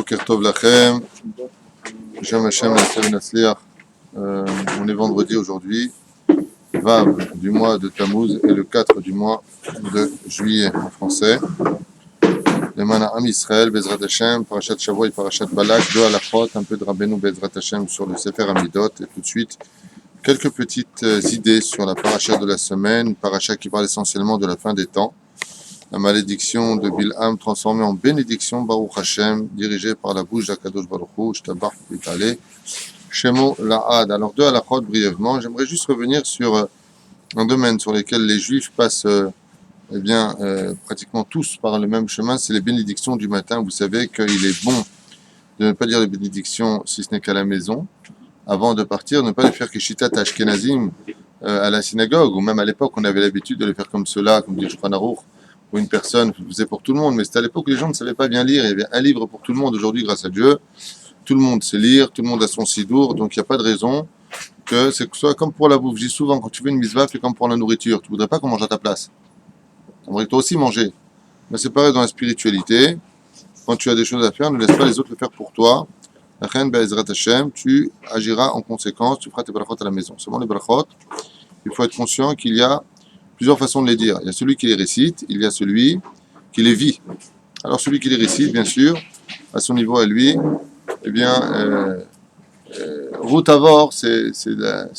Boker Tov Lachem, Shem Hashem Nasser Nasliach. On est vendredi aujourd'hui, Vav du mois de Tammuz et le 4 du mois de juillet en français. Le Mana Am Israël, Bezrat Hashem, Parashat Shavua et Parashat Balak, deux halachot, un peu de Rabbeinu Bezrat Hashem sur le Sefer Amidot, et tout de suite quelques petites idées sur la paracha de la semaine, paracha qui parle essentiellement de la fin des temps. La malédiction de Bilham transformée en bénédiction, Baruch Hashem, dirigée par la bouche d'Akadosh Baruch Hu, Shtabach Vitale, Shemo La'ad. Alors deux halachot brièvement, j'aimerais juste revenir sur un domaine sur lequel les Juifs passent pratiquement tous par le même chemin, c'est les bénédictions du matin. Vous savez qu'il est bon de ne pas dire les bénédictions si ce n'est qu'à la maison, avant de partir, ne pas les faire Keshitat Ashkenazim à la synagogue, ou même à l'époque on avait l'habitude de les faire comme cela, comme dit le Shulchan Aruch, où une personne faisait pour tout le monde, mais c'était à l'époque où les gens ne savaient pas bien lire, il y avait un livre pour tout le monde. Aujourd'hui, grâce à Dieu, tout le monde sait lire, tout le monde a son sidour, donc il n'y a pas de raison que ce soit comme pour la bouffe. Je dis souvent, quand tu fais une mitzvah, fais comme pour la nourriture, tu ne voudrais pas qu'on mange à ta place. Tu aimerais toi aussi manger. Mais c'est pareil dans la spiritualité, quand tu as des choses à faire, ne laisse pas les autres le faire pour toi. La reine Be'ezrat Hashem, tu agiras en conséquence, tu feras tes brachot à la maison. Seulement les brachot, il faut être conscient qu'il y a plusieurs façons de les dire. Il y a celui qui les récite, il y a celui qui les vit. Alors celui qui les récite, bien sûr, à son niveau à lui, eh bien, Routavor, c'est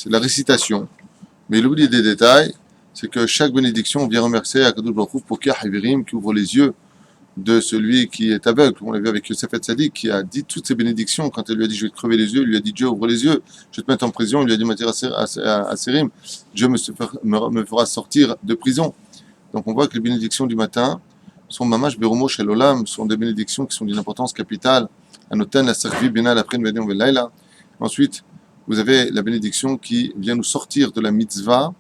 la récitation. Mais il oublie des détails, c'est que chaque bénédiction vient remercier Akadosh Baruch Hu Pokeh Havirim, qui ouvre les yeux de celui qui est aveugle. On l'a vu avec Yosef Hatzadik, qui a dit toutes ces bénédictions. Quand elle lui a dit je vais te crever les yeux, il lui a dit Dieu ouvre les yeux, je vais te mettre en prison. Il lui a dit Matir à Sérim, Dieu me fera sortir de prison. Donc on voit que les bénédictions du matin sont Mamash Berumo Shel Olam, sont des bénédictions qui sont d'une importance capitale. Anoten la Servi Bina la Prin Vedem Velaila. Ensuite, vous avez la bénédiction qui vient nous sortir de la mitzvah,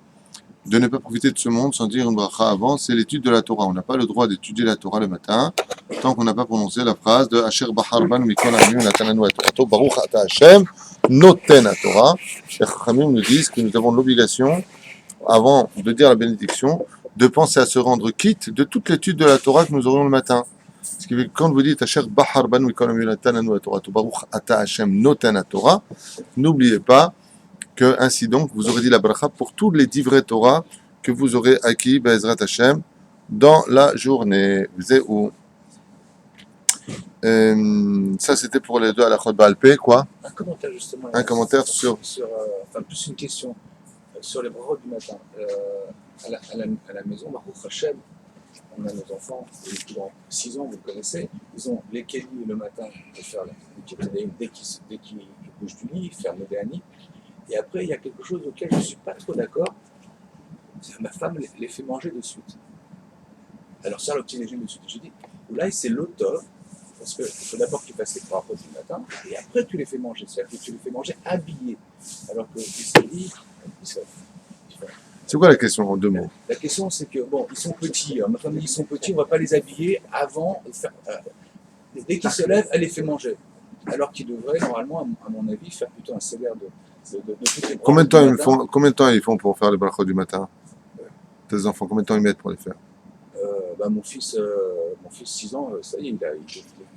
de ne pas profiter de ce monde sans dire une bracha avant, c'est l'étude de la Torah. On n'a pas le droit d'étudier la Torah le matin tant qu'on n'a pas prononcé la phrase de Asher Bahar Ban Mikol Aminu Natananu Torah Baruch Ata Hashem Noten Torah. Les Chachamim nous disent que nous avons l'obligation, avant de dire la bénédiction, de penser à se rendre quitte de toute l'étude de la Torah que nous aurions le matin. Ce qui veut que quand vous dites Asher Bahar Ban Mikol Aminu Natananu Torah Baruch Ata Hashem Noten Torah, n'oubliez pas que ainsi donc vous aurez dit la bracha pour tous les divrei Torah que vous aurez acquis Be'ezrat Hashem dans la journée. Zéou. Ça c'était pour les deux à la Chod Baal Peh, quoi. Un commentaire justement. Un commentaire sur enfin plus une question sur les brachot du matin. À la maison, Baruch Hashem, on a nos enfants, les plus 6 ans, vous le connaissez, ils ont les kélis le matin pour faire les kélis dès qu'ils bougent du lit, faire le déani. Et après, il y a quelque chose auquel je ne suis pas trop d'accord. Ma femme les fait manger de suite. Alors ça, le petit déjeuner de suite. Je dis, là, c'est l'automne, parce qu'il faut d'abord qu'ils fassent les brachot du matin, et après tu les fais manger. C'est-à-dire que tu les fais manger habillés. Alors que ici, c'est quoi la question en deux mots? La question, c'est que, bon, ils sont petits. Ma femme dit, ils sont petits, on ne va pas les habiller avant. Dès qu'ils se lèvent, elle les fait manger. Alors qu'ils devraient, normalement, à mon avis, faire plutôt un sévère de toutes les brachot. Combien de temps ils font pour faire les brachot du matin? Tes enfants, combien de temps ils mettent pour les faire? Mon fils 6 ans, ça y est,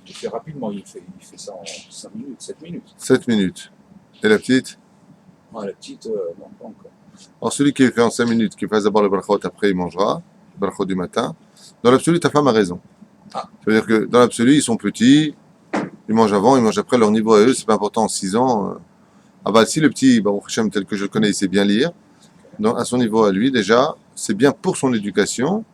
il fait rapidement. Il fait ça en 5 minutes, 7 minutes. 7 minutes. Et la petite? Non, la petite, non, pas encore. Alors celui qui fait en 5 minutes, qui fasse d'abord le brachot, après il mangera, le brachot du matin. Dans l'absolu, ta femme a raison. C'est-à-dire que dans l'absolu, ils sont petits, ils mangent avant, ils mangent après, leur niveau à eux, c'est pas important, 6 ans. Si le petit, Baruch Hashem, tel que je le connais, il sait bien lire, donc à son niveau à lui, déjà, c'est bien pour son éducation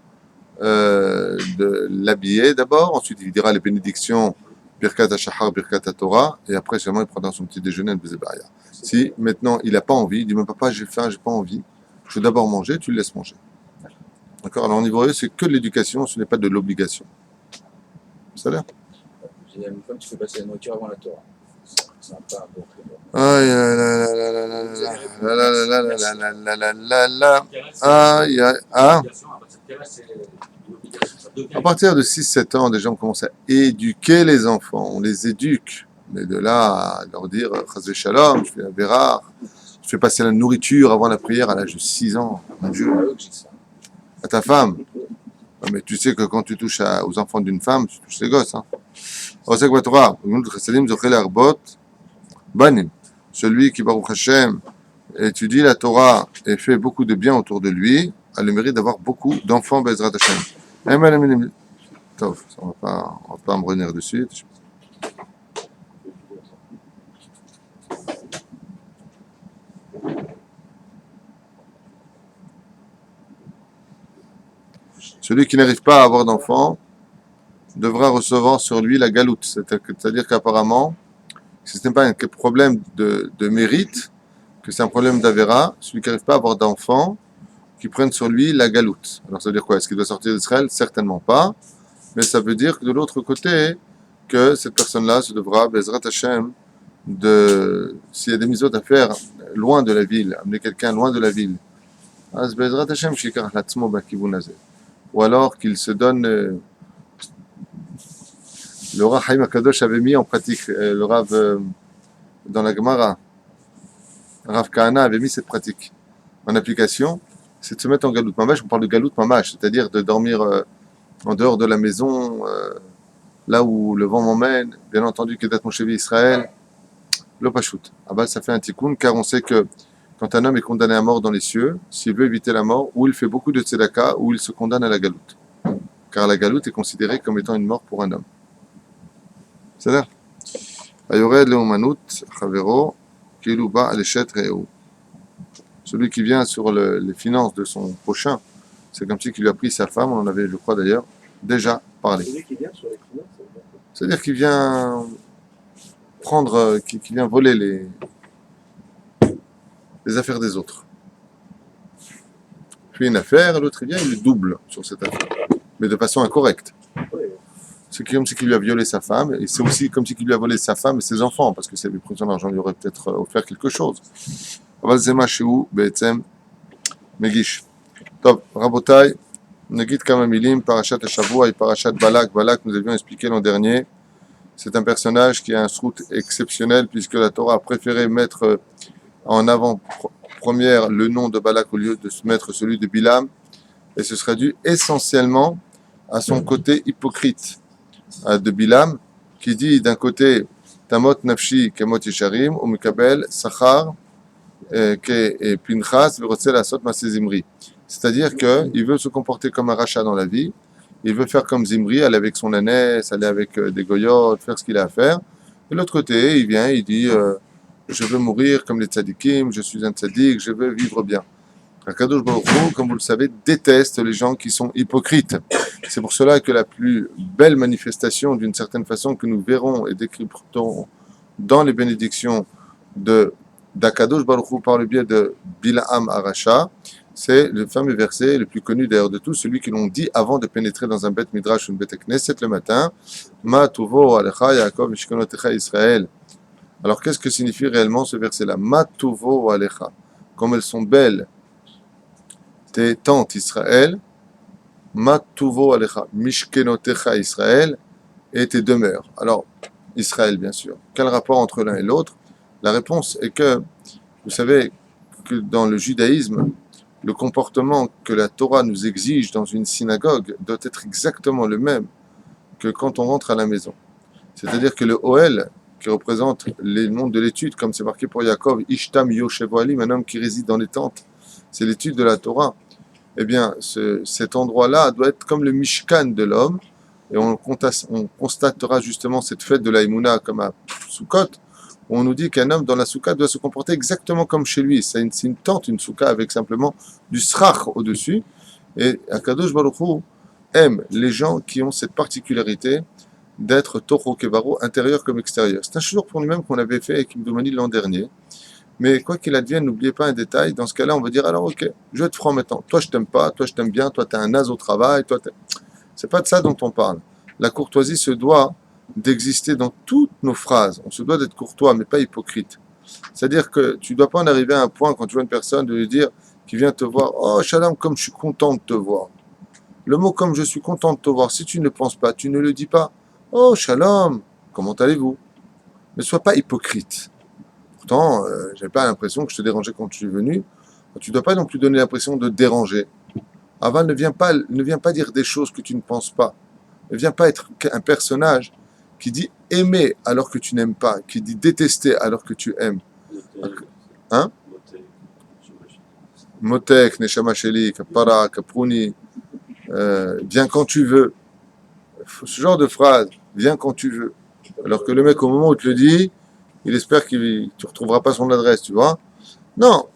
de l'habiller d'abord, ensuite il dira les bénédictions, Birkat HaShachar, Birkat HaTorah, et après seulement il prendra son petit déjeuner, le Bezebaya. Si maintenant il n'a pas envie, il dit, mais papa, j'ai faim, j'ai pas envie, je veux d'abord manger, tu le laisses manger. D'accord? Alors au niveau à eux, c'est que de l'éducation, ce n'est pas de l'obligation. Ça a l'air? J'ai dit à une femme, tu fais passer la nourriture avant la Torah. C'est un pas un bon créneau. Aïe, aïe, aïe, ah. À partir de 6-7 ans, déjà on commence à éduquer les enfants, on les éduque. Mais de là à leur dire Chazé Shalom, je fais la Bérard, je fais passer la nourriture avant la prière à l'âge de 6 ans, mon Dieu. À ta femme. Mais tu sais que quand tu touches aux enfants d'une femme, tu touches les gosses. Hein. Osek Batora, Gemilut Chassadim, Zochel Arbot, Banim. Celui qui, Baruch Hashem, étudie la Torah et fait beaucoup de bien autour de lui, a le mérite d'avoir beaucoup d'enfants, Bezrat Hashem. Tov, on va pas me revenir dessus. Celui qui n'arrive pas à avoir d'enfant devra recevoir sur lui la galoute. C'est-à-dire qu'apparemment, si ce n'est pas un problème de mérite, que c'est un problème d'Avera, celui qui n'arrive pas à avoir d'enfant, qui prenne sur lui la galoute. Alors ça veut dire quoi? Est-ce qu'il doit sortir d'Israël? Certainement pas. Mais ça veut dire que de l'autre côté, que cette personne-là se devra, Bezrat Hashem, s'il y a des mitzvot à faire loin de la ville, amener quelqu'un loin de la ville, Bezrat Hashem, Shikar Latzmo Bakivun Hazeh. Ou alors qu'il se donne. Le Rav Haïm Akadosh avait mis en pratique, le Rav dans la Gemara, Rav Kahana avait mis cette pratique en application, c'est de se mettre en galout mamash. On parle de galout mamash, c'est-à-dire de dormir en dehors de la maison, là où le vent m'emmène, bien entendu que d'être mon chevi Israël, le pachout. Ah bah, ça fait un tikkun, car on sait que quand un homme est condamné à mort dans les cieux, s'il veut éviter la mort, ou il fait beaucoup de tzedaka, ou il se condamne à la galoute. Car la galoute est considérée comme étant une mort pour un homme. C'est-à-dire, Ayored Leomanut, Chavero, Kiluba Alechet Reu. Celui qui vient sur les finances de son prochain, c'est comme si il lui a pris sa femme, on en avait, je crois d'ailleurs, déjà parlé. Celui qui vient sur les finances, C'est-à-dire qu'il vient prendre, qu'il vient voler les affaires des autres. Puis une affaire, l'autre il vient, il le double sur cette affaire, mais de façon incorrecte. C'est comme si il lui a violé sa femme, et c'est aussi comme si il lui a volé sa femme et ses enfants, parce que si elle lui pris son argent, il lui aurait peut-être offert quelque chose. Avalzema Shehu, Be'etzem, Megish. Top, Rabotai, Negit Kamamilim, Parashat Shavua et Parashat Balak. Balak, nous avions expliqué l'an dernier, c'est un personnage qui a un srout exceptionnel, puisque la Torah a préféré mettre en avant-première le nom de Balak au lieu de se mettre celui de Bilam, et ce serait dû essentiellement à son côté hypocrite de Bilam, qui dit d'un côté Tamot Nafshi Kemot Yesharim, ou Mekabel Sachar Ke Pinchas Verotzel Asot Masé Zimri. C'est-à-dire qu'il veut se comporter comme un rachat dans la vie, il veut faire comme Zimri, aller avec son ânesse, aller avec des goyotes, faire ce qu'il a à faire. De l'autre côté, il vient, il dit je veux mourir comme les tzadikim, je suis un tzadik, je veux vivre bien. Akadosh Baruch Hu, comme vous le savez, déteste les gens qui sont hypocrites. C'est pour cela que la plus belle manifestation, d'une certaine façon, que nous verrons et décrypterons dans les bénédictions d'Akadosh Baruch Hu par le biais de Bilaam Arasha, c'est le fameux verset le plus connu d'ailleurs de tous, celui que l'on dit avant de pénétrer dans un Bet Midrash ou une Bet Knesset le matin, Ma tuvo alecha Yaakov mishkonotecha Israël. Alors qu'est-ce que signifie réellement ce verset-là? Ma tuvo alecha. Comme elles sont belles tes tentes Israël, Ma tuvo alecha mishkenotecha Israël, et tes demeures. Alors, Israël bien sûr. Quel rapport entre l'un et l'autre? La réponse est que, vous savez, que dans le judaïsme, le comportement que la Torah nous exige dans une synagogue doit être exactement le même que quand on rentre à la maison. C'est-à-dire que le Ohel, qui représente le monde de l'étude, comme c'est marqué pour Yaakov, Ishtam Yoshevo Alim, un homme qui réside dans les tentes, c'est l'étude de la Torah. Eh bien, cet endroit-là doit être comme le Mishkan de l'homme, et on constatera justement cette fête de la Emouna comme à Sukkot, où on nous dit qu'un homme dans la soukha doit se comporter exactement comme chez lui. C'est une tente, une soukha avec simplement du srach au-dessus. Et Akadosh Baruch Hu aime les gens qui ont cette particularité d'être Toho Kevaro, intérieur comme extérieur. C'est un jour pour lui-même qu'on avait fait avec Imdoumani l'an dernier. Mais quoi qu'il advienne, n'oubliez pas un détail. Dans ce cas-là, on va dire alors, ok, je vais être franc maintenant. Toi, je t'aime pas. Toi, je t'aime bien. Toi, t'es un naze au travail. Toi, c'est pas de ça dont on parle. La courtoisie se doit d'exister dans toutes nos phrases. On se doit d'être courtois, mais pas hypocrite. C'est-à-dire que tu ne dois pas en arriver à un point, quand tu vois une personne, de lui dire, qui vient te voir, oh, Shalom, comme je suis content de te voir. Le mot comme je suis content de te voir, si tu ne le penses pas, tu ne le dis pas. Oh, Shalom, comment allez-vous? Ne sois pas hypocrite. Pourtant, je n'ai pas l'impression que je te dérangeais quand tu es venu. Tu ne dois pas non plus donner l'impression de déranger. Aval ne vient pas dire des choses que tu ne penses pas. Ne viens pas être un personnage qui dit aimer alors que tu n'aimes pas, qui dit détester alors que tu aimes. Hein? Motek, Neshama Sheli, Kapara, Kapruni, viens quand tu veux. Ce genre de phrase, viens quand tu veux. Alors que le mec, au moment où tu le dis, il espère que tu ne retrouveras pas son adresse, tu vois. Non.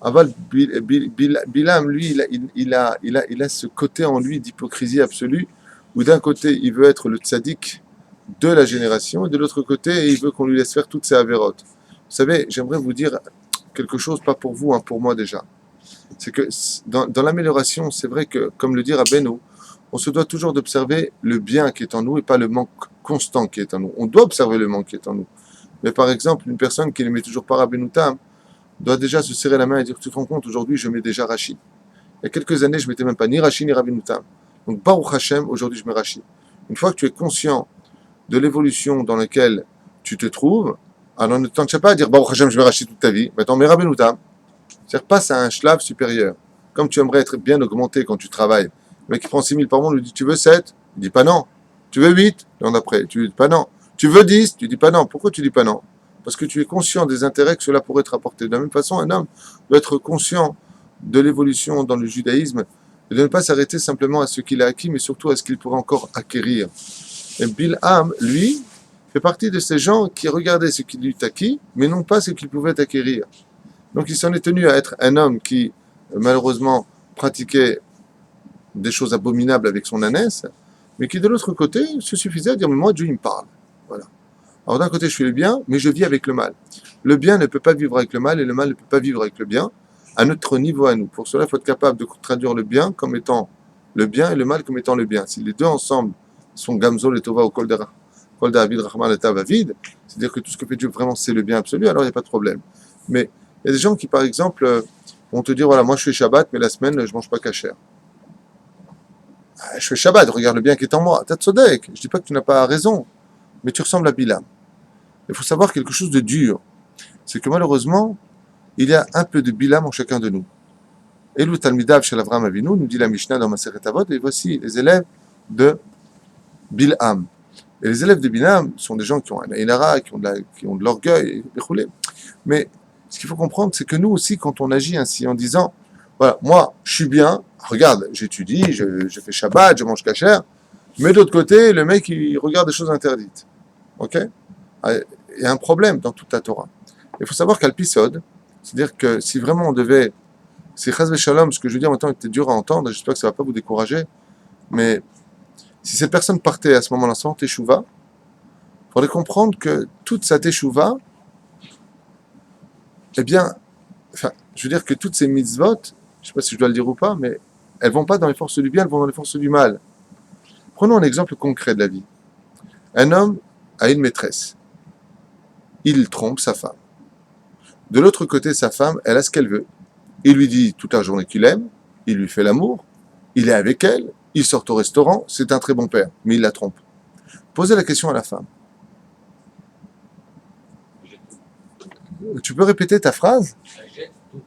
Aval, Bilam, lui, il a ce côté en lui d'hypocrisie absolue, où d'un côté, il veut être le tzaddik de la génération, et de l'autre côté, il veut qu'on lui laisse faire toutes ses avérotes. Vous savez, j'aimerais vous dire quelque chose, pas pour vous, hein, pour moi déjà. C'est que dans l'amélioration, c'est vrai que, comme le dit Rabbeinu, on se doit toujours d'observer le bien qui est en nous et pas le manque constant qui est en nous. On doit observer le manque qui est en nous. Mais par exemple, une personne qui ne met toujours pas Rabbeinu Tam doit déjà se serrer la main et dire, tu te rends compte, aujourd'hui, je mets déjà Rashi. Il y a quelques années, je ne mettais même pas ni Rashi ni Rabbeinu Tam. Donc, Baruch Hashem, aujourd'hui, je mets Rashi. Une fois que tu es conscient de l'évolution dans laquelle tu te trouves, alors ne t'en pas à dire Baruch Hashem, je mets Rashi toute ta vie, mais t'en mets Rabbeinu Tam. C'est-à-dire, passe à un shlav supérieur. Comme tu aimerais être bien augmenté quand tu travailles. Le mec qui prend 6 000 par mois lui dit, tu veux 7? Il dit pas non. Tu veux 8? L'an d'après, tu dis pas non. Tu veux 10? Tu dis pas non. Pourquoi tu dis pas non? Parce que tu es conscient des intérêts que cela pourrait te rapporter. De la même façon, un homme doit être conscient de l'évolution dans le judaïsme et de ne pas s'arrêter simplement à ce qu'il a acquis, mais surtout à ce qu'il pourrait encore acquérir. Et Bilham, lui, fait partie de ces gens qui regardaient ce qu'il eut acquis, mais non pas ce qu'il pouvait acquérir. Donc il s'en est tenu à être un homme qui, malheureusement, pratiquait des choses abominables avec son ânesse, mais qui, de l'autre côté, se suffisait à dire, mais moi, Dieu, il me parle. Voilà. Alors d'un côté, je fais le bien, mais je vis avec le mal. Le bien ne peut pas vivre avec le mal, et le mal ne peut pas vivre avec le bien, à notre niveau à nous. Pour cela, il faut être capable de traduire le bien comme étant le bien et le mal comme étant le bien. Si les deux ensemble sont Gamzol et Tova au Kol David Rahman et Tavavid, c'est-à-dire que tout ce que fait Dieu vraiment, c'est le bien absolu, alors il n'y a pas de problème. Mais il y a des gens qui, par exemple, vont te dire, voilà, moi je fais Shabbat, mais la semaine, je ne mange pas kasher. Je fais Shabbat, regarde le bien qui est en moi. T'as tzodek. Je ne dis pas que tu n'as pas raison, mais tu ressembles à Bilam. Il faut savoir quelque chose de dur. C'est que malheureusement, il y a un peu de Bilam en chacun de nous. Et le Talmidav chez Avraham Avinu, nous dit la Mishnah dans Maseret Avot, et voici les élèves de Bilham. Et les élèves de Bilham sont des gens qui ont un Einara, qui ont de l'orgueil, mais ce qu'il faut comprendre, c'est que nous aussi, quand on agit ainsi, en disant, voilà, moi, je suis bien, regarde, j'étudie, je fais Shabbat, je mange kasher, mais d'autre côté, le mec, il regarde des choses interdites. Ok? Il y a un problème dans toute la Torah. Il faut savoir qu'à l'épisode, c'est-à-dire que si vraiment on devait, c'est Chaz Shalom, ce que je veux dire maintenant était dur à entendre, j'espère que ça ne va pas vous décourager, mais si cette personne partait à ce moment-là sans Teshuvah, il faudrait comprendre que toute sa Teshuvah, eh bien, enfin, je veux dire que toutes ces mitzvot, je ne sais pas si je dois le dire ou pas, mais elles ne vont pas dans les forces du bien, elles vont dans les forces du mal. Prenons un exemple concret de la vie. Un homme a une maîtresse. Il trompe sa femme. De l'autre côté, sa femme, elle a ce qu'elle veut. Il lui dit toute la journée qu'il aime, il lui fait l'amour, il est avec elle, ils sortent au restaurant, c'est un très bon père, mais il la trompe. Posez la question à la femme. Tu peux répéter ta phrase?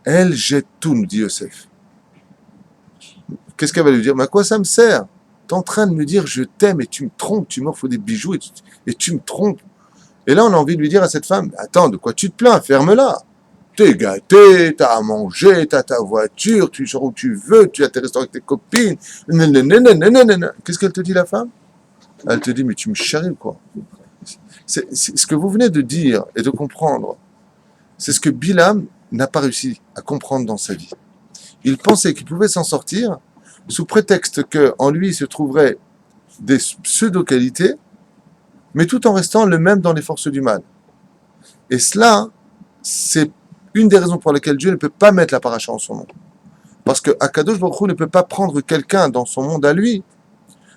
Elle jette tout, nous dit Yosef. Qu'est-ce qu'elle va lui dire? Mais à quoi ça me sert? Tu es en train de me dire je t'aime et tu me trompes, tu m'offres des bijoux et tu me trompes. Et là, on a envie de lui dire à cette femme, attends, de quoi tu te plains? Ferme-la. T'es gâté, t'as à manger, t'as ta voiture, tu sors où tu veux, tu as tes restaurants avec tes copines. Qu'est-ce qu'elle te dit, la femme? Elle te dit, mais tu me charries, quoi. C'est ce que vous venez de dire et de comprendre. C'est ce que Bilam n'a pas réussi à comprendre dans sa vie. Il pensait qu'il pouvait s'en sortir sous prétexte qu'en lui se trouveraient des pseudo-qualités, mais tout en restant le même dans les forces du mal. Et cela, c'est une des raisons pour lesquelles Dieu ne peut pas mettre la paracha en son nom. Parce que Akadosh Baruch Hu ne peut pas prendre quelqu'un dans son monde à lui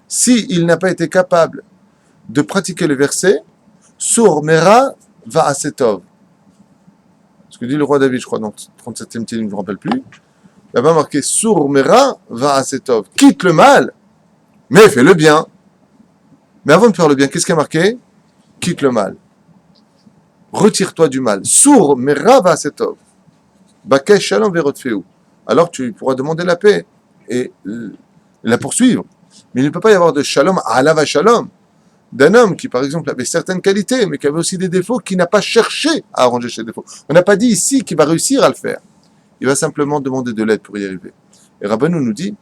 s'il n'a pas été capable de pratiquer le verset Sour Mera va à Setov. Ce que dit le roi David, je crois, dans le 37e je ne me rappelle plus. Là-bas marqué Sour Mera va à Setov. Quitte le mal, mais fais le bien. Mais avant de faire le bien, qu'est-ce qui est marqué? Quitte le mal. Retire-toi du mal. Sour Mera va à Setov. Bakesh Shalom Verotfeu. Alors tu pourras demander la paix et la poursuivre. Mais il ne peut pas y avoir de Shalom à Alava Shalom. d'un homme qui, par exemple, avait certaines qualités, mais qui avait aussi des défauts, qui n'a pas cherché à arranger ses défauts. On n'a pas dit ici qu'il va réussir à le faire. Il va simplement demander de l'aide pour y arriver. Et Rabbeinu nous dit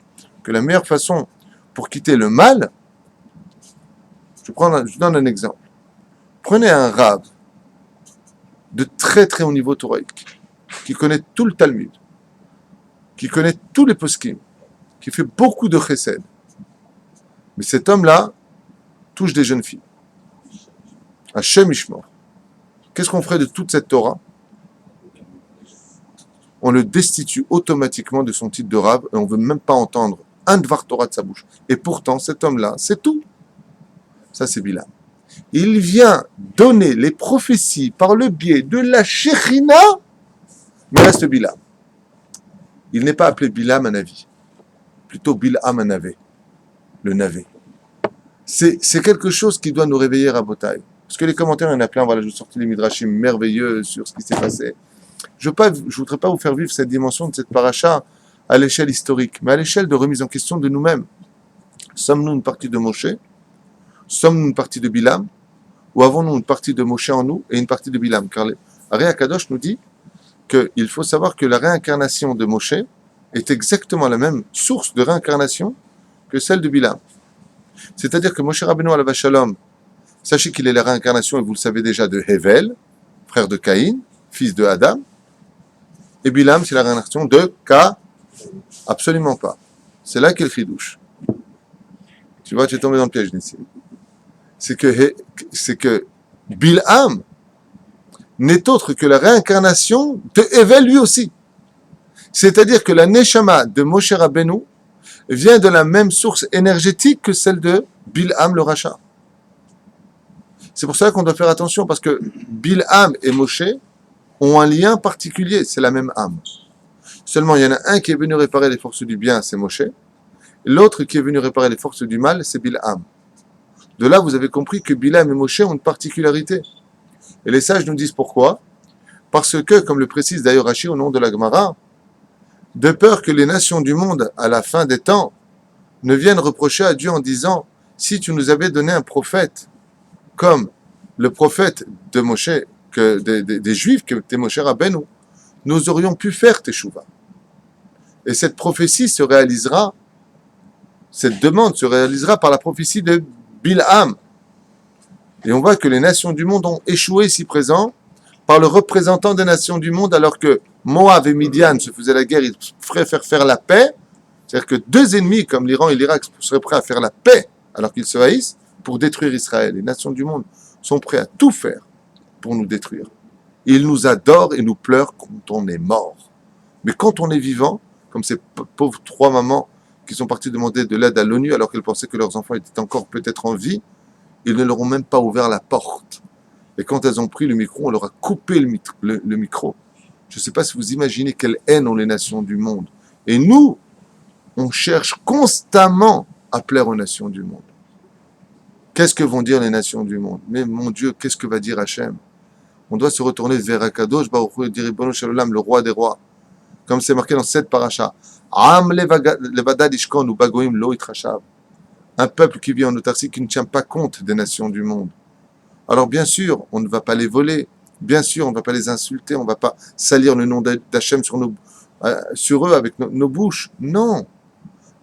que la meilleure façon pour quitter le mal, je donne un exemple. Prenez un Rav de très très haut niveau thoraïque, qui connaît tout le Talmud, qui connaît tous les poskim, qui fait beaucoup de chesed. Mais cet homme-là touche des jeunes filles. Hashem Ishmor. Qu'est-ce qu'on ferait de toute cette Torah? On le destitue automatiquement de son titre de Rav et on ne veut même pas entendre un Dvar Torah de sa bouche. Et pourtant, cet homme-là, c'est tout. Ça, c'est Bilam. Il vient donner les prophéties par le biais de la Shekhinah, mais reste Bilam. Il n'est pas appelé Bilam un Navi, plutôt Bil'am un Navé, le Navé. C'est quelque chose qui doit nous réveiller à Botaï. Parce que les commentaires, il y en a plein, voilà, je vous sortis les midrashim merveilleux sur ce qui s'est passé. Je ne voudrais pas vous faire vivre cette dimension de cette paracha à l'échelle historique, mais à l'échelle de remise en question de nous-mêmes. Sommes-nous une partie de Moshe? Sommes-nous une partie de Bilam? Ou avons-nous une partie de Moshe en nous et une partie de Bilam? Car Ari Akadosh nous dit qu'il faut savoir que la réincarnation de Moshe est exactement la même source de réincarnation que celle de Bilam. C'est-à-dire que Moshe Rabbeinu alav shalom, sachez qu'il est la réincarnation, et vous le savez déjà, de Hevel, frère de Caïn, fils de Adam, et Bilam, c'est la réincarnation de absolument pas. C'est là qu'est le chidouche. Tu vois, tu es tombé dans le piège, Nissim. C'est que Bil'am n'est autre que la réincarnation de Hevel lui aussi. C'est-à-dire que la Neshama de Moshe Rabbeinu vient de la même source énergétique que celle de Bil'am le Racha. C'est pour ça qu'on doit faire attention, parce que Bil'am et Moshe ont un lien particulier, c'est la même âme. Seulement, il y en a un qui est venu réparer les forces du bien, c'est Moshe. L'autre qui est venu réparer les forces du mal, c'est Bil'am. De là, vous avez compris que Bil'am et Moshe ont une particularité. Et les sages nous disent pourquoi. Parce que, comme le précise d'ailleurs Rashi au nom de la Gemara, de peur que les nations du monde, à la fin des temps, ne viennent reprocher à Dieu en disant « Si tu nous avais donné un prophète, comme le prophète de Moshe, des Juifs, que était Moshe Rabbeinu, nous aurions pu faire Teshuvah. » Et cette prophétie se réalisera, cette demande se réalisera par la prophétie de Bil'am. Et on voit que les nations du monde ont échoué ici présent par le représentant des nations du monde, alors que Moab et Midian se faisaient la guerre, ils préfèrent faire la paix. C'est-à-dire que deux ennemis comme l'Iran et l'Irak seraient prêts à faire la paix alors qu'ils se haïssent pour détruire Israël. Les nations du monde sont prêts à tout faire pour nous détruire. Ils nous adorent et nous pleurent quand on est mort. Mais quand on est vivant, comme ces pauvres trois mamans qui sont parties demander de l'aide à l'ONU alors qu'elles pensaient que leurs enfants étaient encore peut-être en vie, ils ne leur ont même pas ouvert la porte. Et quand elles ont pris le micro, on leur a coupé le micro. Je ne sais pas si vous imaginez quelle haine ont les nations du monde. Et nous, on cherche constamment à plaire aux nations du monde. Qu'est-ce que vont dire les nations du monde? Mais mon Dieu, qu'est-ce que va dire Hachem? On doit se retourner vers Akadosh Baruch Hu et dire Ribono Shel Olam, le roi des rois. Comme c'est marqué dans cette paracha. Am levadad ishkon ou bagoim lo itrashav. Un peuple qui vit en autarcie, qui ne tient pas compte des nations du monde. Alors bien sûr, on ne va pas les voler. Bien sûr, on ne va pas les insulter. On ne va pas salir le nom d'Hachem sur eux avec nos bouches. Non.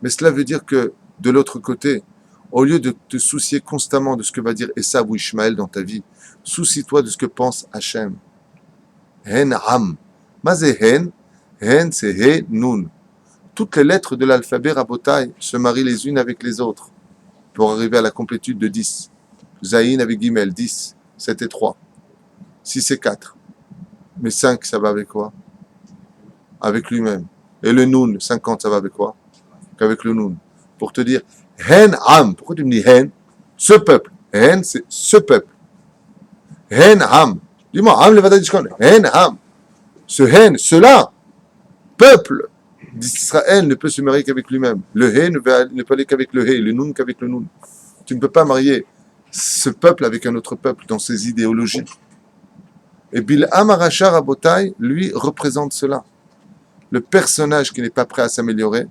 Mais cela veut dire que de l'autre côté, au lieu de te soucier constamment de ce que va dire Esav ou Ishmaël dans ta vie, soucie-toi de ce que pense Hachem. Hen Ham. Mazé Hen. Hen, c'est He, Nun. Toutes les lettres de l'alphabet Rabotai se marient les unes avec les autres pour arriver à la complétude de 10. Zayin avec Gimel, 10. 7 et 3. 6 et 4. Mais 5, ça va avec quoi? Avec lui-même. Et le Nun, 50, ça va avec quoi? Qu'avec le Nun. Pour te dire, Hen Ham. Pourquoi tu me dis Hen? Ce peuple. Hen, c'est ce peuple. Hen Ham. Dis-moi, Ham le Vadadishkon. Hen Ham. Ce Hen, cela, peuple d'Israël ne peut se marier qu'avec lui-même. Le He ne peut aller qu'avec le He, le Nun qu'avec le Nun. Tu ne peux pas marier ce peuple avec un autre peuple dans ses idéologies. Et Bil'am Aracha Rabotai, lui, représente cela. Le personnage qui n'est pas prêt à s'améliorer,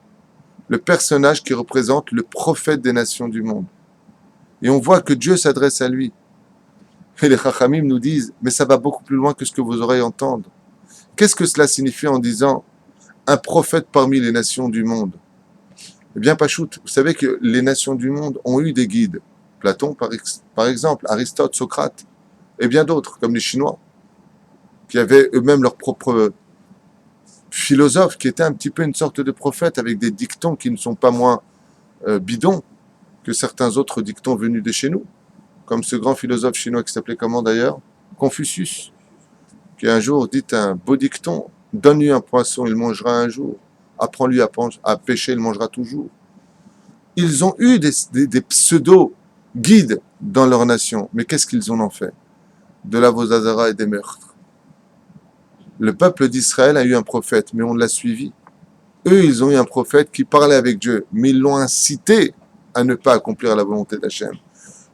le personnage qui représente le prophète des nations du monde. Et on voit que Dieu s'adresse à lui. Et les Chachamim nous disent, mais ça va beaucoup plus loin que ce que vos oreilles entendent. Qu'est-ce que cela signifie en disant un prophète parmi les nations du monde? Eh bien, Pachout, vous savez que les nations du monde ont eu des guides. Platon, par exemple, Aristote, Socrate, et bien d'autres, comme les Chinois, qui avaient eux-mêmes leur propre philosophe, qui était un petit peu une sorte de prophète, avec des dictons qui ne sont pas moins bidons que certains autres dictons venus de chez nous, comme ce grand philosophe chinois qui s'appelait comment d'ailleurs? Confucius, qui un jour dit un beau dicton, donne-lui un poisson, il mangera un jour, apprends-lui à pêcher, il mangera toujours. Ils ont eu des pseudo-guides dans leur nation, mais qu'est-ce qu'ils en ont fait? De la Vodazara et des meurtres. Le peuple d'Israël a eu un prophète, mais on l'a suivi. Eux, ils ont eu un prophète qui parlait avec Dieu, mais ils l'ont incité à ne pas accomplir la volonté d'Hachem.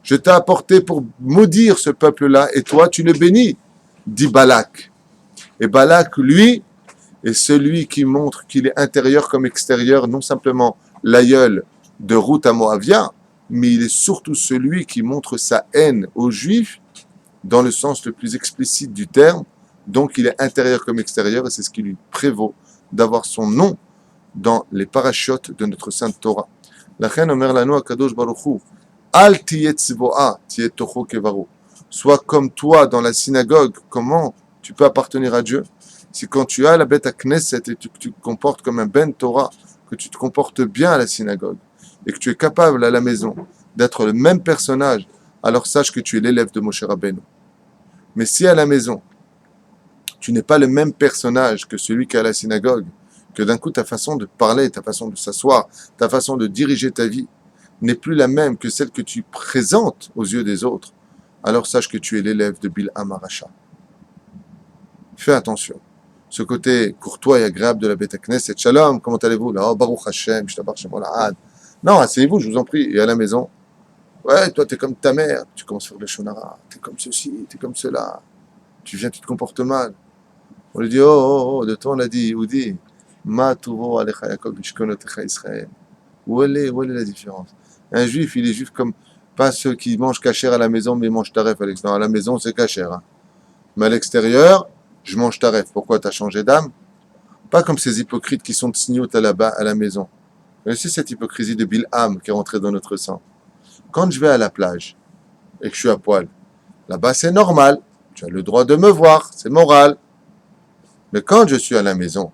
Je t'ai apporté pour maudire ce peuple-là, et toi, tu le bénis, dit Balak. Et Balak, lui, est celui qui montre qu'il est intérieur comme extérieur, non simplement l'aïeul de Ruth à Moavia, mais il est surtout celui qui montre sa haine aux Juifs, dans le sens le plus explicite du terme. Donc il est intérieur comme extérieur, et c'est ce qui lui prévaut d'avoir son nom dans les parachutes de notre Sainte Torah. La reine Omer Lano Akadosh Baruch Hu, Al tiyet tzvoa, tiyet tocho kevaru. Sois comme toi dans la synagogue. Comment tu peux appartenir à Dieu? C'est quand tu as la bête à Knesset et tu te comportes comme un Ben Torah, que tu te comportes bien à la synagogue, et que tu es capable à la maison d'être le même personnage, alors sache que tu es l'élève de Moshe Rabbeinu. Mais si à la maison, tu n'es pas le même personnage que celui qui est à la synagogue, que d'un coup ta façon de parler, ta façon de s'asseoir, ta façon de diriger ta vie n'est plus la même que celle que tu présentes aux yeux des autres, alors sache que tu es l'élève de Bil'am Aracha. Fais attention. Ce côté courtois et agréable de la Beth Knesset, Shalom, comment allez-vous? Là, oh, Baruch Hashem, Shtabar Shem Olahad. Non, asseyez-vous, je vous en prie. Et à la maison, ouais, toi, t'es comme ta mère. Tu commences à faire le shonara. T'es comme ceci, t'es comme cela. Tu viens, tu te comportes mal. On lui dit, oh, de toi, on a dit, Oudi, Ma tuvo alecha Yaakov bishkonotecha Israël. Où est la différence? Un juif, il est juif comme, pas ceux qui mangent cachère à la maison, mais ils mangent taref à l'extérieur. À la maison, c'est cachère. Hein. Mais à l'extérieur, je mange taref. Pourquoi t'as changé d'âme? Pas comme ces hypocrites qui sont de signaux là-bas à la maison. Mais c'est cette hypocrisie de Bil'am qui est rentrée dans notre sang. Quand je vais à la plage et que je suis à poil, là-bas c'est normal. Tu as le droit de me voir, c'est moral. Mais quand je suis à la maison,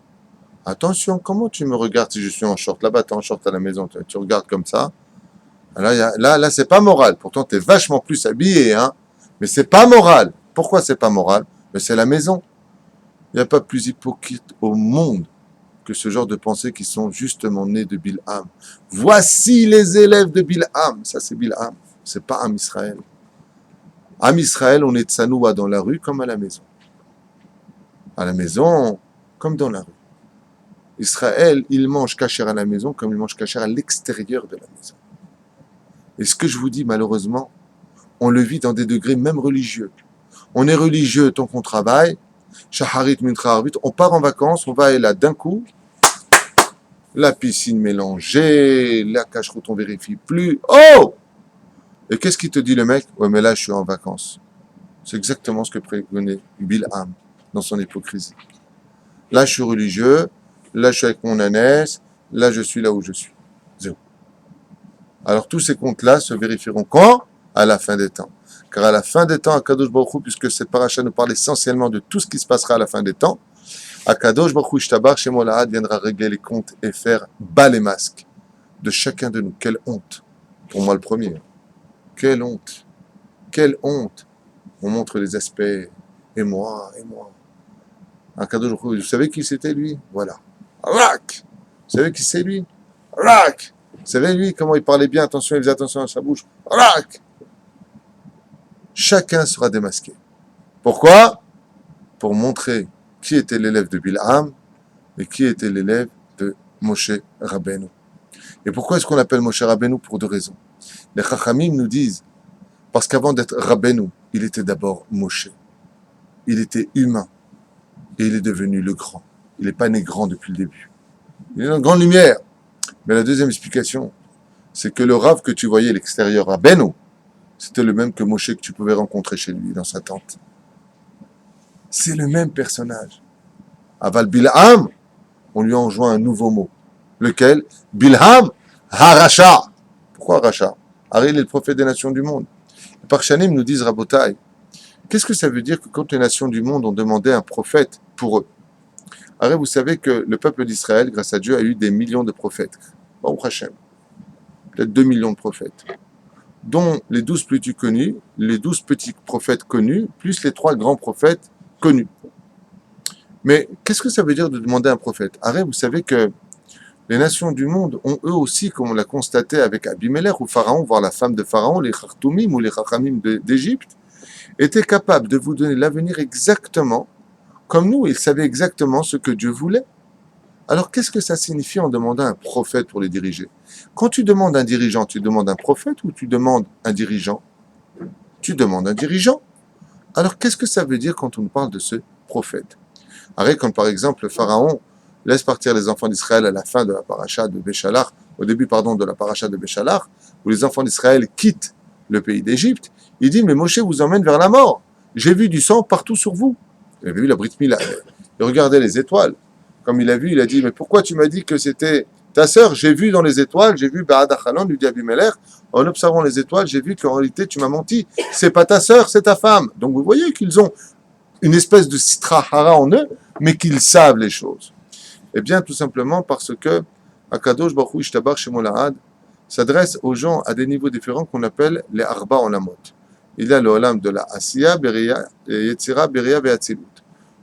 attention, comment tu me regardes si je suis en short? Là-bas, tu es en short à la maison, tu regardes comme ça. Là, c'est pas moral. Pourtant, tu es vachement plus habillé, hein. Mais c'est pas moral. Pourquoi c'est pas moral? Mais c'est la maison. Il n'y a pas plus hypocrite au monde que ce genre de pensées qui sont justement nées de Bil'am. Voici les élèves de Bil'am. Ça, c'est Bil'am. C'est pas Am Israël. Am Israël, on est tsanoua dans la rue comme à la maison. À la maison, comme dans la rue. Israël, il mange kasher à la maison comme il mange kasher à l'extérieur de la maison. Et ce que je vous dis, malheureusement, on le vit dans des degrés même religieux. On est religieux tant qu'on travaille, shaharit mincha arvit, on part en vacances, on va aller là d'un coup, la piscine mélangée, la cache-route on vérifie plus. Oh! Et qu'est-ce qu'il te dit le mec? Ouais, mais là je suis en vacances. C'est exactement ce que préconise Bil'am dans son hypocrisie. Là je suis religieux, là je suis avec mon ânesse, là je suis là où je suis. Zéro. Alors tous ces comptes-là se vérifieront quand? À la fin des temps. Car à la fin des temps, Akadosh Baruch Hu, puisque cette paracha nous parle essentiellement de tout ce qui se passera à la fin des temps, Akadosh Baruch Hu Ishtabar Shemo Lahad viendra régler les comptes et faire bas les masques de chacun de nous. Quelle honte! Pour moi le premier. Quelle honte! Quelle honte! On montre les aspects. Et moi. Akadosh Baruch Hu, vous savez qui c'était lui? Voilà. Rak! Vous savez qui c'est lui? Rak! Vous savez lui comment il parlait bien? Attention, il faisait attention à sa bouche. Rak! Chacun sera démasqué. Pourquoi? Pour montrer qui était l'élève de Bil'am et qui était l'élève de Moshe Rabbeinu. Et pourquoi est-ce qu'on appelle Moshe Rabbeinu? Pour deux raisons. Les Chachamim nous disent, parce qu'avant d'être Rabbeinu, il était d'abord Moshe. Il était humain et il est devenu le grand. Il n'est pas né grand depuis le début. Il est dans une grande lumière. Mais la deuxième explication, c'est que le Rav que tu voyais à l'extérieur, Rabbeinu, c'était le même que Moshe que tu pouvais rencontrer chez lui, dans sa tente. C'est le même personnage. Aval Bilham, on lui a enjoint un nouveau mot. Lequel? Bilham Harasha. Pourquoi Harasha? Haril est le prophète des nations du monde. Les Parchanim nous disent Rabotai. Qu'est-ce que ça veut dire que quand les nations du monde ont demandé un prophète pour eux? Alors vous savez que le peuple d'Israël, grâce à Dieu, a eu des millions de prophètes. Baruch Hashem. Peut-être 2 millions de prophètes. Dont les 12 petits connus, les 12 petits prophètes connus, plus les 3 grands prophètes connus. Mais qu'est-ce que ça veut dire de demander un prophète? Arrête, vous savez que les nations du monde ont eux aussi, comme on l'a constaté avec Abimelech ou Pharaon, voire la femme de Pharaon, les Khartoumim ou les Chachamim d'Égypte, étaient capables de vous donner l'avenir exactement comme nous. Ils savaient exactement ce que Dieu voulait. Alors qu'est-ce que ça signifie en demandant un prophète pour les diriger? Quand tu demandes un dirigeant, tu demandes un prophète ou tu demandes un dirigeant? Tu demandes un dirigeant. Alors qu'est-ce que ça veut dire quand on nous parle de ce prophète? Arrête, quand par exemple le Pharaon laisse partir les enfants d'Israël à la fin de la paracha de Béchalach, au début de la paracha de Béchalach, où les enfants d'Israël quittent le pays d'Égypte, il dit, mais Moshe vous emmène vers la mort. J'ai vu du sang partout sur vous. Il avait vu la Brit Mila. Il regardait les étoiles. Comme il a vu, il a dit, mais pourquoi tu m'as dit que c'était ta sœur? J'ai vu dans les étoiles, j'ai vu Ba'ad Achalon, lui dit Abimelech, en observant les étoiles, j'ai vu qu'en réalité tu m'as menti. C'est pas ta sœur, c'est ta femme. Donc vous voyez qu'ils ont une espèce de sitra hara en eux, mais qu'ils savent les choses. Eh bien, tout simplement parce que Akadosh Baruch Hu Ishtabar Shemolahad s'adresse aux gens à des niveaux différents qu'on appelle les Arba Olamot. Il y a le Olam de la Asiya, Beria, Yetzira, Beria et Atzilut.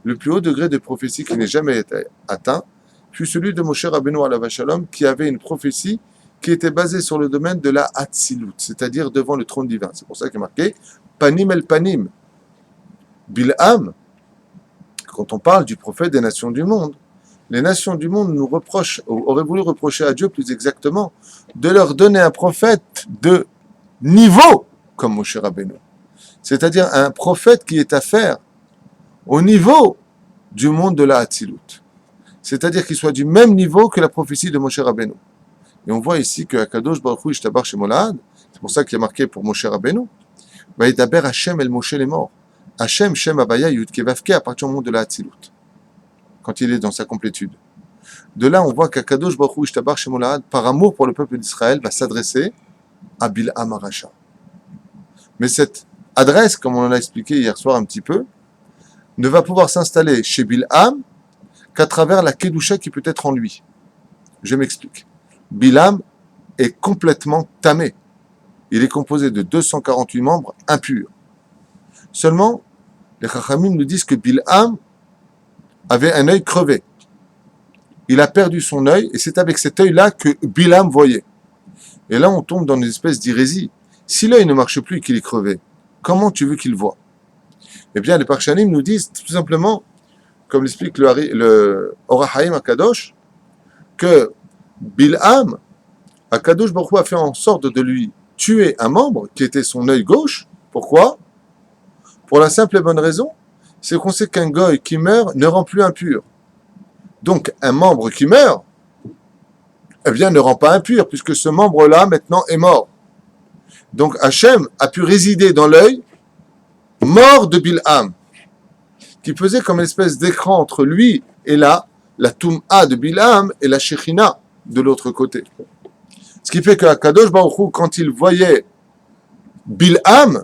Le plus haut degré de prophétie qui n'ait jamais été atteint fut celui de Moshe Rabbeinu alav shalom, qui avait une prophétie qui était basée sur le domaine de la Atzilut, c'est-à-dire devant le trône divin. C'est pour ça qu'il est marqué Panim el Panim. Bilham, quand on parle du prophète des nations du monde, les nations du monde nous reprochent, auraient voulu reprocher à Dieu plus exactement, de leur donner un prophète de niveau comme Moshe Rabbeinu. C'est-à-dire un prophète qui est à faire au niveau du monde de la Hatzilut. C'est-à-dire qu'il soit du même niveau que la prophétie de Moshe Rabbeinu. Et on voit ici que Akadosh Baruch Hu Ishtabar Shemolahad, c'est pour ça qu'il y a marqué pour Moshe Rabbeinu, Vaïdaber Hashem el Moshe les morts. Hashem Shem Abaya Yud Kevavke à partir du monde de la Hatzilut. Quand il est dans sa complétude. De là, on voit qu'Akadosh Baruch Hu Ishtabar Shemolahad, par amour pour le peuple d'Israël, va s'adresser à Bilham Harasha. Mais cette adresse, comme on en a expliqué hier soir un petit peu, ne va pouvoir s'installer chez Bilham qu'à travers la Kedusha qui peut être en lui. Je m'explique. Bilham est complètement tamé. Il est composé de 248 membres impurs. Seulement, les Chachamim nous disent que Bilham avait un œil crevé. Il a perdu son œil et c'est avec cet œil-là que Bilham voyait. Et là, on tombe dans une espèce d'hérésie. Si l'œil ne marche plus et qu'il est crevé, comment tu veux qu'il voit? Eh bien, les Parchanim nous disent tout simplement, comme l'explique le Or HaHaim Akadosh, que Bilham, Akadosh Baruch Hu a fait en sorte de lui tuer un membre qui était son œil gauche. Pourquoi? Pour la simple et bonne raison, c'est qu'on sait qu'un goy qui meurt ne rend plus impur. Donc, un membre qui meurt, eh bien, ne rend pas impur, puisque ce membre-là, maintenant, est mort. Donc, Hachem a pu résider dans l'œil mort de Bilham, qui faisait comme une espèce d'écran entre lui et la Toum'a de Bilham et la Shechina de l'autre côté. Ce qui fait que Kadosh Baruch Hu, quand il voyait Bilham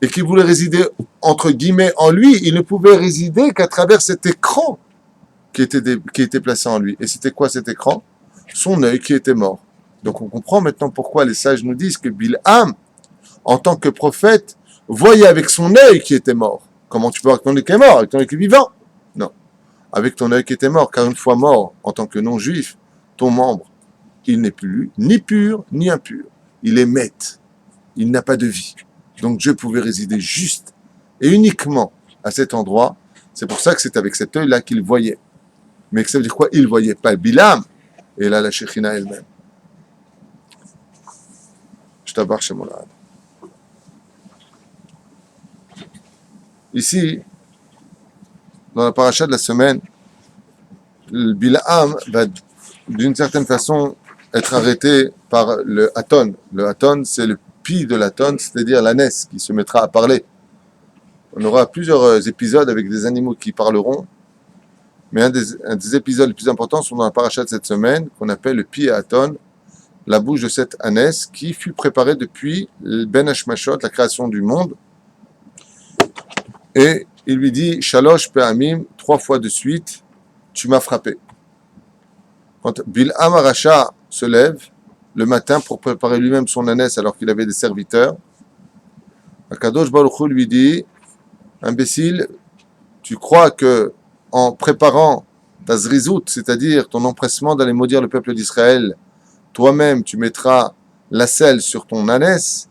et qu'il voulait résider entre guillemets en lui, il ne pouvait résider qu'à travers cet écran qui était placé en lui. Et c'était quoi cet écran? Son œil qui était mort. Donc on comprend maintenant pourquoi les sages nous disent que Bilham, en tant que prophète, voyait avec son œil qui était mort. Comment tu peux voir avec ton œil qui est mort, avec ton œil qui est vivant? Non. Avec ton œil qui était mort, car une fois mort, en tant que non-juif, ton membre, il n'est plus ni pur ni impur. Il est maître. Il n'a pas de vie. Donc Dieu pouvait résider juste et uniquement à cet endroit. C'est pour ça que c'est avec cet œil-là qu'il voyait. Mais ça veut dire quoi? Il ne voyait pas Bilham. Et là, la Shechina elle-même. Je t'abarre chez mon lad. Ici, dans la paracha de la semaine, le Bilham va d'une certaine façon être arrêté par le Haton. Le Haton, c'est le pi de l'Aton, c'est-à-dire l'ânesse qui se mettra à parler. On aura plusieurs épisodes avec des animaux qui parleront, mais un des épisodes les plus importants sont dans la paracha de cette semaine, qu'on appelle le pi Aton, la bouche de cette ânesse qui fut préparée depuis le Ben Hashmashot, la création du monde. Et il lui dit, Shalosh Pe'amim, 3 fois de suite, tu m'as frappé. Quand Bil'am Aracha se lève le matin pour préparer lui-même son ânesse alors qu'il avait des serviteurs, Akadosh Baruch Hu lui dit, imbécile, tu crois que en préparant ta zrizout, c'est-à-dire ton empressement d'aller maudire le peuple d'Israël, toi-même tu mettras la selle sur ton ânesse,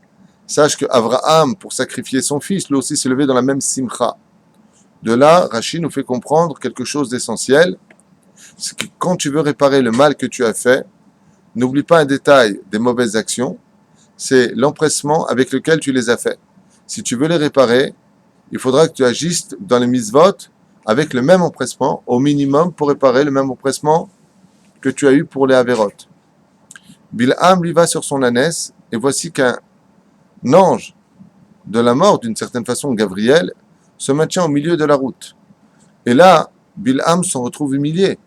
sache que Abraham, pour sacrifier son fils, lui aussi s'est levé dans la même simcha. De là, Rashi nous fait comprendre quelque chose d'essentiel, c'est que quand tu veux réparer le mal que tu as fait, n'oublie pas un détail des mauvaises actions, c'est l'empressement avec lequel tu les as fait. Si tu veux les réparer, il faudra que tu agisses dans les mitzvot avec le même empressement, au minimum, pour réparer le même empressement que tu as eu pour les averot. Bil'am lui va sur son ânesse, et voici qu'un ange de la mort, d'une certaine façon, Gabriel, se maintient au milieu de la route. Et là, Bil'am s'en retrouve humilié.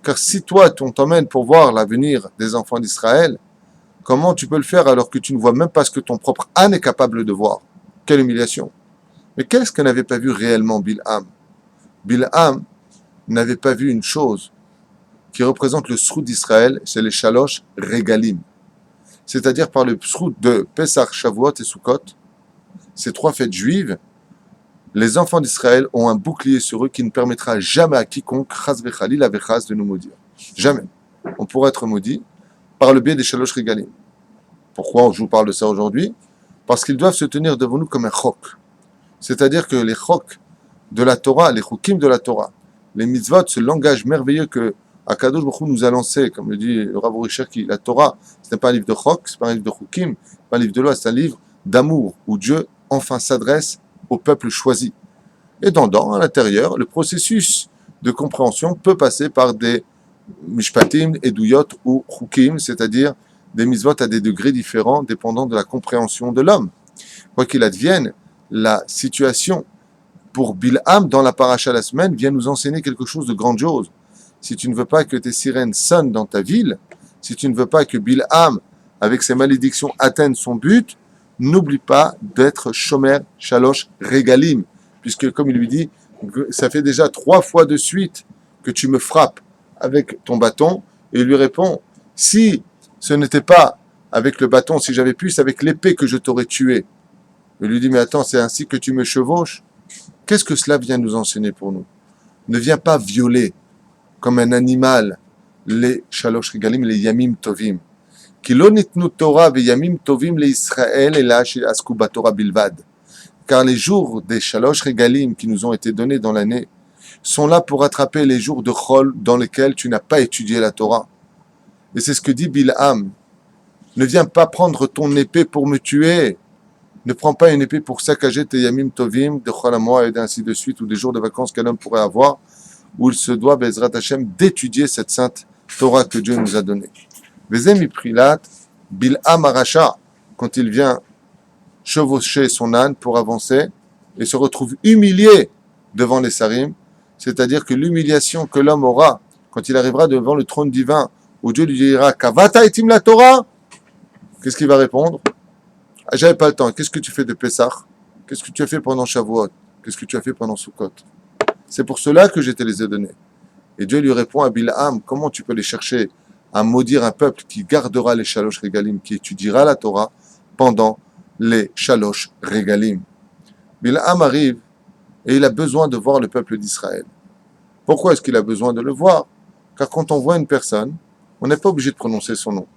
Car si toi, on t'emmène pour voir l'avenir des enfants d'Israël, comment tu peux le faire alors que tu ne vois même pas ce que ton propre âne est capable de voir? Quelle humiliation! Mais qu'est-ce que n'avait pas vu réellement Bil'am? Bil'am n'avait pas vu une chose qui représente le srout d'Israël, c'est les Shalosh Regalim. C'est-à-dire par le srout de Pesach, Shavuot et Sukkot, ces 3 fêtes juives, les enfants d'Israël ont un bouclier sur eux qui ne permettra jamais à quiconque, chas vechalil avechas, de nous maudire. Jamais. On pourra être maudit par le biais des Shalosh Regalim. Pourquoi je vous parle de ça aujourd'hui? Parce qu'ils doivent se tenir devant nous comme un chok. C'est-à-dire que les chok de la Torah, les chukim de la Torah, les mitzvot, ce langage merveilleux que Akadosh Baruch Hu nous a lancé, comme le dit le Rav Cherki, la Torah, ce n'est pas un livre de chok, ce n'est pas un livre de chukim, ce n'est pas un livre de loi, c'est un livre d'amour, où Dieu enfin s'adresse au peuple choisi. Et à l'intérieur, le processus de compréhension peut passer par des mishpatim, eduyot ou chukim, c'est-à-dire des mitzvot à des degrés différents, dépendant de la compréhension de l'homme. Quoi qu'il advienne, la situation pour Bil'am dans la paracha la semaine vient nous enseigner quelque chose de grandiose. Si tu ne veux pas que tes sirènes sonnent dans ta ville, si tu ne veux pas que Bil'am, avec ses malédictions, atteigne son but, n'oublie pas d'être shomer shalosh regalim, puisque comme il lui dit, ça fait déjà 3 fois de suite que tu me frappes avec ton bâton, et il lui répond, si ce n'était pas avec le bâton, si j'avais pu, c'est avec l'épée que je t'aurais tué. Il lui dit, mais attends, c'est ainsi que tu me chevauches? Qu'est-ce que cela vient nous enseigner pour nous? Ne viens pas violer comme un animal les shalosh regalim, les yamim tovim. Ki lo nitnu Torah ve yamim tovim le Israël et la asku batorah bilvad. Car les jours des shalosh regalim qui nous ont été donnés dans l'année sont là pour rattraper les jours de chol dans lesquels tu n'as pas étudié la Torah. Et c'est ce que dit Bil'am. Ne viens pas prendre ton épée pour me tuer. Ne prends pas une épée pour saccager tes yamim tovim, de chol hamoa et ainsi de suite, ou des jours de vacances qu'un homme pourrait avoir, où il se doit, Bezrat Hashem, d'étudier cette sainte Torah que Dieu nous a donnée. Vezem iprilat, Bil'am Aracha, quand il vient chevaucher son âne pour avancer, et se retrouve humilié devant les sarim, c'est-à-dire que l'humiliation que l'homme aura quand il arrivera devant le trône divin, où Dieu lui dira, Kavata etim la Torah, qu'est-ce qu'il va répondre? Ah, j'avais pas le temps. Qu'est-ce que tu fais de Pessah? Qu'est-ce que tu as fait pendant Shavuot? Qu'est-ce que tu as fait pendant Sukkot? C'est pour cela que je te les ai donnés. Et Dieu lui répond à Bil'am, comment tu peux les chercher à maudire un peuple qui gardera les Shalosh Regalim, qui étudiera la Torah pendant les Shalosh Regalim? Bil'am arrive et il a besoin de voir le peuple d'Israël. Pourquoi est-ce qu'il a besoin de le voir? Car quand on voit une personne, on n'est pas obligé de prononcer son nom.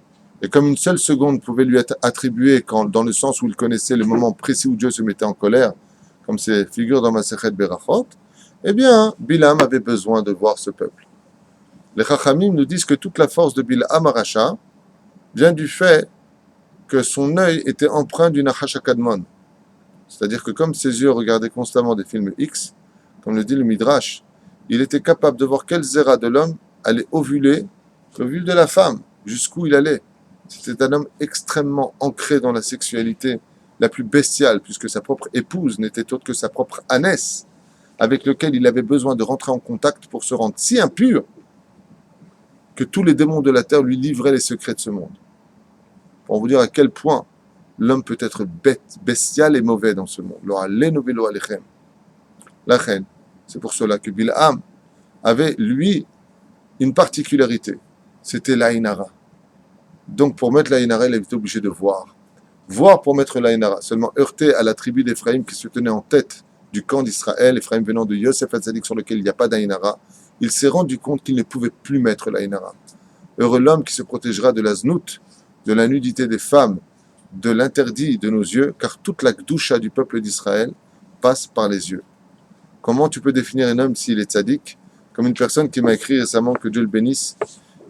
Et comme une seule seconde pouvait lui être attribuée dans le sens où il connaissait le moment précis où Dieu se mettait en colère, comme c'est figure dans Masechet Berachot, eh bien, Bil'am avait besoin de voir ce peuple. Les Chachamim nous disent que toute la force de Bil'am Aracha vient du fait que son œil était empreint du Nachash HaKadmon. C'est-à-dire que comme ses yeux regardaient constamment des films X, comme le dit le Midrash, il était capable de voir quel zéra de l'homme allait ovuler l'ovule de la femme, jusqu'où il allait. C'était un homme extrêmement ancré dans la sexualité la plus bestiale, puisque sa propre épouse n'était autre que sa propre ânesse, avec lequel il avait besoin de rentrer en contact pour se rendre si impur que tous les démons de la terre lui livraient les secrets de ce monde. Pour vous dire à quel point l'homme peut être bête, bestial et mauvais dans ce monde. La reine. C'est pour cela que Bilham avait, lui, une particularité. C'était l'Aïnara. Donc, pour mettre l'Aïnara, il était obligé de voir. Voir pour mettre l'Aïnara. Seulement heurté à la tribu d'Éphraïm qui se tenait en tête du camp d'Israël, Éphraïm venant de Yosef Hatzadik sur lequel il n'y a pas d'Aïnara, il s'est rendu compte qu'il ne pouvait plus mettre l'Aïnara. Heureux l'homme qui se protégera de la znout, de la nudité des femmes, de l'interdit de nos yeux, car toute la gdoucha du peuple d'Israël passe par les yeux. Comment tu peux définir un homme s'il est tzaddik? Comme une personne qui m'a écrit récemment, que Dieu le bénisse,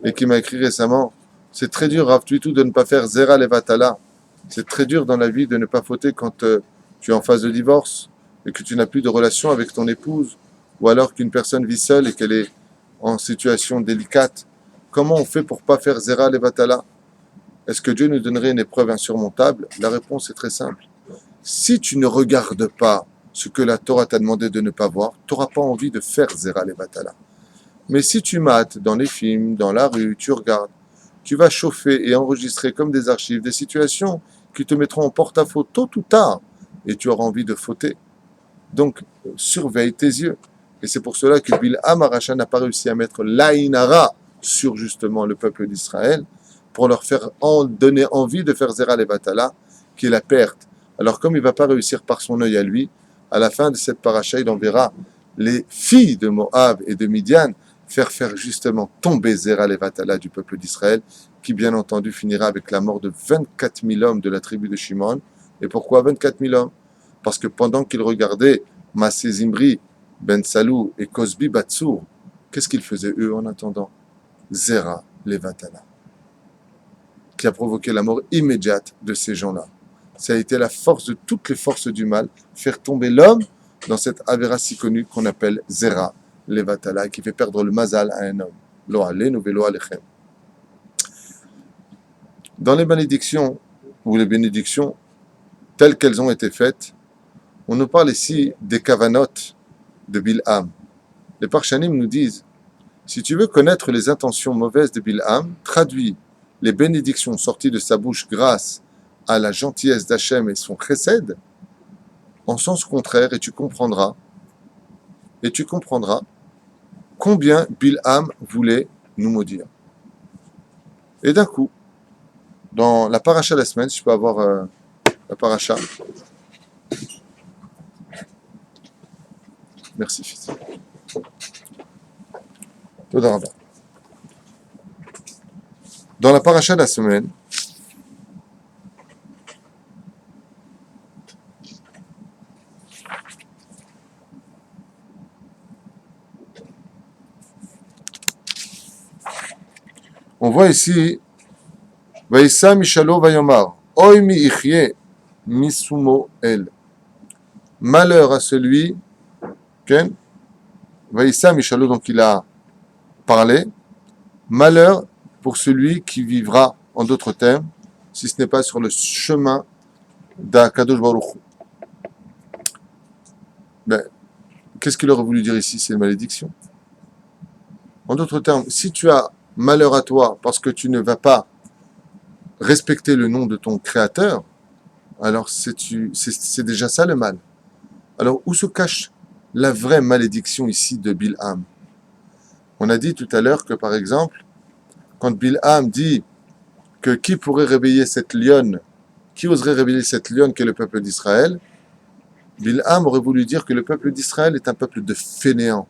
et qui m'a écrit récemment, c'est très dur, Rav Tuitou, de ne pas faire Zera Levatala. C'est très dur dans la vie de ne pas fauter quand tu es en phase de divorce et que tu n'as plus de relation avec ton épouse, ou alors qu'une personne vit seule et qu'elle est en situation délicate. Comment on fait pour ne pas faire Zera Levatala? Est-ce que Dieu nous donnerait une épreuve insurmontable? La réponse est très simple. Si tu ne regardes pas ce que la Torah t'a demandé de ne pas voir, tu n'auras pas envie de faire Zera Levatala. Mais si tu mates dans les films, dans la rue, tu regardes, tu vas chauffer et enregistrer comme des archives des situations qui te mettront en porte-à-faux tôt ou tard et tu auras envie de fauter. Donc, surveille tes yeux. Et c'est pour cela que Bilham Arasha n'a pas réussi à mettre l'Aïnara sur justement le peuple d'Israël pour leur faire donner envie de faire Zera Levatala, qui est la perte. Alors, comme il ne va pas réussir par son œil à lui, à la fin de cette paracha, il enverra les filles de Moab et de Midian faire justement tomber Zera Levatala du peuple d'Israël, qui bien entendu finira avec la mort de 24 000 hommes de la tribu de Shimon. Et pourquoi 24 000 hommes? Parce que pendant qu'ils regardaient Massé Zimri, Ben Salou et Cosbi Batsour, qu'est-ce qu'ils faisaient eux en attendant? Zera Levatala, qui a provoqué la mort immédiate de ces gens-là. Ça a été la force de toutes les forces du mal, faire tomber l'homme dans cette avéra si connue qu'on appelle Zera Levatala, qui fait perdre le mazal à un homme. Lo alenu velo alechem. Dans les bénédictions, ou les bénédictions telles qu'elles ont été faites, on nous parle ici des kavanot de Bilham. Les Parshanim nous disent, si tu veux connaître les intentions mauvaises de Bilham, traduis les bénédictions sorties de sa bouche grâce à la gentillesse d'Hachem et son chesed, en sens contraire, et tu comprendras combien Bilham voulait nous maudire. Et d'un coup, dans la paracha de la semaine, si je peux avoir la paracha. Merci, fils. Toda Rabba. Dans la paracha de la semaine, on voit ici Vaïssa Mishalo Vayomar Oy mi ichye misumo el. Malheur à celui, Ken, Vaïssa Mishalo, donc il a parlé, malheur pour celui qui vivra, en d'autres termes, si ce n'est pas sur le chemin d'Akadosh Baruch Hu. Ben, qu'est-ce qu'il aurait voulu dire ici? C'est une malédiction. En d'autres termes, si tu as malheur à toi parce que tu ne vas pas respecter le nom de ton créateur, alors c'est déjà ça le mal. Alors où se cache la vraie malédiction ici de Bilham? On a dit tout à l'heure que par exemple, quand Bilham dit que qui pourrait réveiller cette lionne, qui oserait réveiller cette lionne qu'est le peuple d'Israël, Bilham aurait voulu dire que le peuple d'Israël est un peuple de fainéants,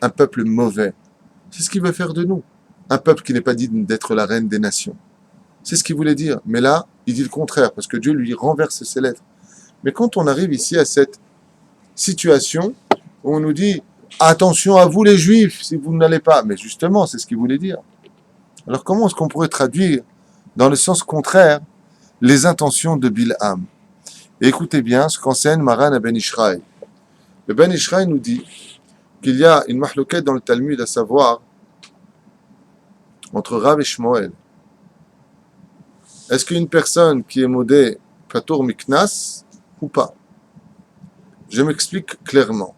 un peuple mauvais. C'est ce qu'il veut faire de nous. Un peuple qui n'est pas digne d'être la reine des nations. C'est ce qu'il voulait dire. Mais là, il dit le contraire, parce que Dieu lui renverse ses lettres. Mais quand on arrive ici à cette situation où on nous dit « Attention à vous les Juifs, si vous n'allez pas », mais justement, c'est ce qu'il voulait dire. Alors comment est-ce qu'on pourrait traduire dans le sens contraire les intentions de Bilham? Et écoutez bien ce qu'enseigne Maran à Ben Ishraï. Le Ben Ishraï nous dit qu'il y a une mahlouquette dans le Talmud, à savoir entre Rav et Shmuel. Est-ce qu'une personne qui est modée Patour Miknas ou pas? Je m'explique clairement.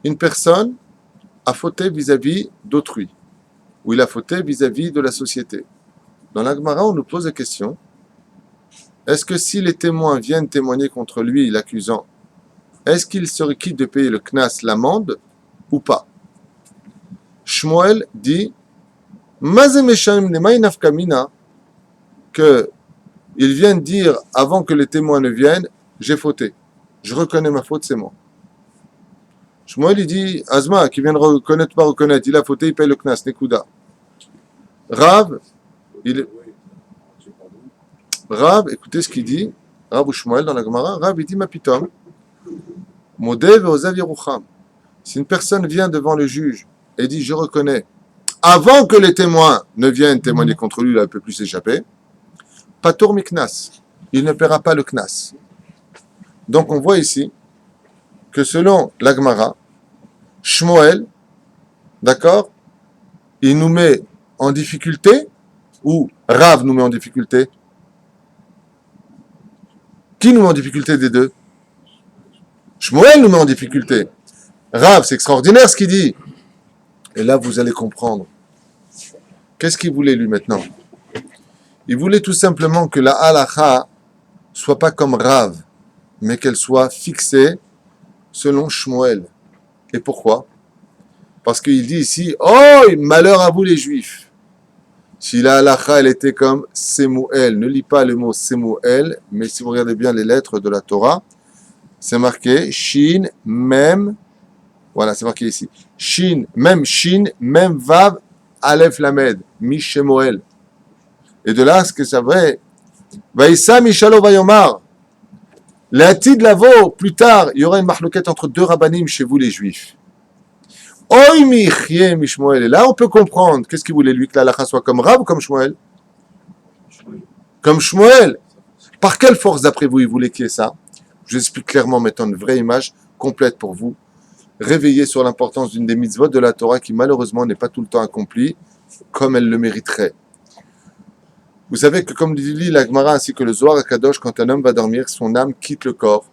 Une personne a fauté vis-à-vis d'autrui, ou il a fauté vis-à-vis de la société. Dans la Gemara, on nous pose la question, est-ce que si les témoins viennent témoigner contre lui, l'accusant, est-ce qu'il serait quitte de payer le knas, l'amende, ou pas? Shmuel dit, que ils viennent dire avant que les témoins ne viennent, j'ai fauté. Je reconnais ma faute, c'est moi. Shmuel, il dit, Azma, qui vient de reconnaître, pas reconnaître, il a fauté, il paye le knas, Nekuda. Rav, écoutez ce qu'il dit, Rav ou Shmuel dans la Gemara, Rav, il dit, ma pitom, Modev ozav yerucham. Si une personne vient devant le juge et dit, je reconnais, avant que les témoins ne viennent témoigner contre lui, là, il ne peut plus s'échapper, Patour miknas, il ne paiera pas le knas. Donc on voit ici que selon la Gemara, Shmuel, d'accord, il nous met en difficulté, ou Rav nous met en difficulté? Qui nous met en difficulté des deux? Shmuel nous met en difficulté. Rav, c'est extraordinaire ce qu'il dit. Et là, vous allez comprendre. Qu'est-ce qu'il voulait lui maintenant? Il voulait tout simplement que la halakha soit pas comme Rav, mais qu'elle soit fixée selon Shmuel. Et pourquoi? Parce qu'il dit ici, oh, malheur à vous les juifs. Si la halakha, elle était comme Semuel, ne lis pas le mot Semuel, mais si vous regardez bien les lettres de la Torah, c'est marqué Shin, Mem, voilà, c'est marqué ici. Shin, Mem, Vav, Aleph, Lamed, Mishemoel. Et de là, ce que c'est vrai, Vaïssa, Mishalo, Vayomar. L'atid lavo, plus tard, il y aura une marloquette entre deux rabbanim chez vous, les juifs. Oy michye mishmoel. Et là, on peut comprendre. Qu'est-ce qu'il voulait, lui, que la halakha soit comme Rav ou comme Shmuel? Comme Shmuel. Par quelle force, d'après vous, il voulait qu'il y ait ça? Je vous explique clairement, mettant une vraie image complète pour vous. Réveillez sur l'importance d'une des mitzvot de la Torah qui, malheureusement, n'est pas tout le temps accomplie comme elle le mériterait. Vous savez que, comme dit la Gemara ainsi que le Zohar HaKadosh, quand un homme va dormir, son âme quitte le corps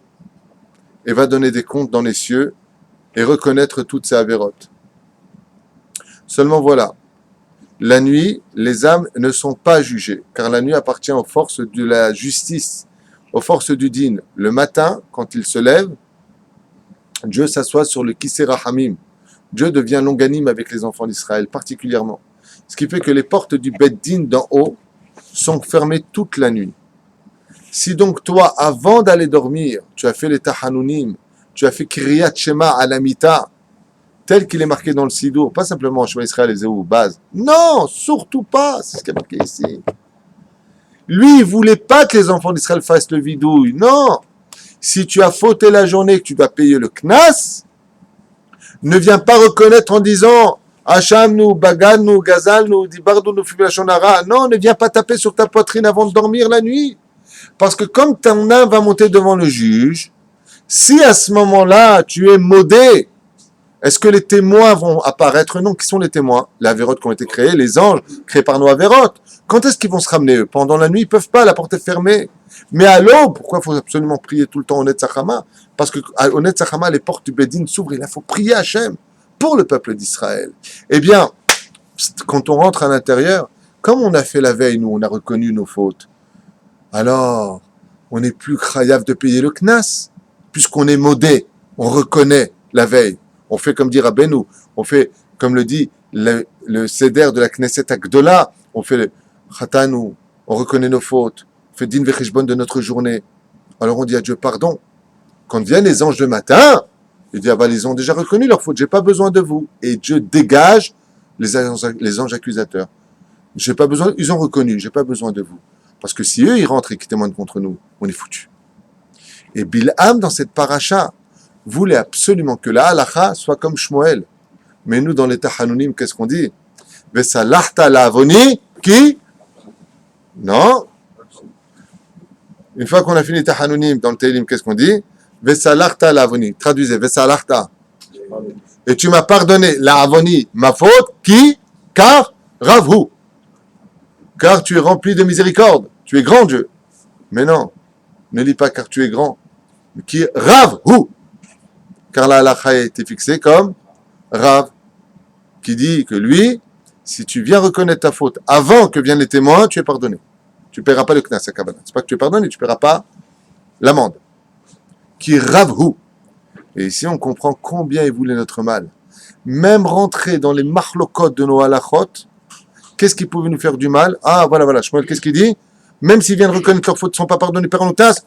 et va donner des comptes dans les cieux et reconnaître toutes ses avérotes. Seulement voilà, la nuit, les âmes ne sont pas jugées, car la nuit appartient aux forces de la justice, aux forces du din. Le matin, quand il se lève, Dieu s'assoit sur le Kisei Rahamim. Dieu devient longanime avec les enfants d'Israël, particulièrement. Ce qui fait que les portes du Bet Din d'en haut sont fermées toute la nuit. Si donc toi, avant d'aller dormir, tu as fait les Tahanunim, tu as fait Kriyat Shema Alamita, tel qu'il est marqué dans le Sidour, pas simplement Shema Israël et Zéhou, base. Non, surtout pas, c'est ce qui est marqué ici. Lui, il voulait pas que les enfants d'Israël fassent le vidouille. Non. Si tu as fauté la journée, que tu dois payer le knas, ne viens pas reconnaître en disant Hacham nous, Bagan nous, Gazal nous, Dibardou nous, Fibulachonara. Non, ne viens pas taper sur ta poitrine avant de dormir la nuit. Parce que comme ton âme va monter devant le juge, si à ce moment-là, tu es maudé, est-ce que les témoins vont apparaître? Non, qui sont les témoins? Les avérotes qui ont été créés, les anges créés par nos avérotes. Quand est-ce qu'ils vont se ramener eux? Pendant la nuit, ils ne peuvent pas, la porte est fermée. Mais à l'aube, pourquoi il faut absolument prier tout le temps au Netzachama? Parce qu'au Netzachama, les portes du Bédine s'ouvrent et là, il faut prier Hachem pour le peuple d'Israël. Eh bien, quand on rentre à l'intérieur, comme on a fait la veille, nous, on a reconnu nos fautes, alors on n'est plus krayav de payer le knas, puisqu'on est maudé, on reconnaît la veille. On fait comme dit Rabbeinu, on fait comme le dit le Seder de la Knesset Agdola, on fait le Chatanu, on reconnaît nos fautes, on fait din vechishbon de notre journée. Alors on dit à Dieu pardon. Quand viennent les anges le matin, il dit ah bah ils ont déjà reconnu leurs fautes, j'ai pas besoin de vous. Et Dieu dégage les anges accusateurs. J'ai pas besoin, ils ont reconnu, j'ai pas besoin de vous. Parce que si eux ils rentrent et qu'ils témoignent contre nous, on est foutus. Et Bilham dans cette paracha voulait absolument que la halakha soit comme Shmuel. Mais nous, dans les Tahanunim, qu'est-ce qu'on dit? Vesalachta la avoni, qui? Non. Une fois qu'on a fini Tahanunim dans le Teilim, qu'est-ce qu'on dit? Vesalachta la avoni. Traduisez, Vesalachta. Et tu m'as pardonné la avoni, ma faute, qui? Car, Ravhu. Car tu es rempli de miséricorde. Tu es grand Dieu. Mais non. ne lis pas car tu es grand. Qui Rav Hu, car la halakha a été fixée comme Rav, qui dit que lui, si tu viens reconnaître ta faute avant que viennent les témoins, tu es pardonné. Tu ne paieras pas le knas à Kabbalah. C'est pas que tu es pardonné, tu ne paieras pas l'amende. Qui Rav Hu. Et ici, on comprend combien il voulait notre mal. Même rentrer dans les machlokot de nos halachot, qu'est-ce qui pouvait nous faire du mal? Ah, voilà. Shmuel, qu'est-ce qu'il dit? Même s'ils viennent reconnaître leurs fautes, ne sont pas pardonnés, paieront le knas.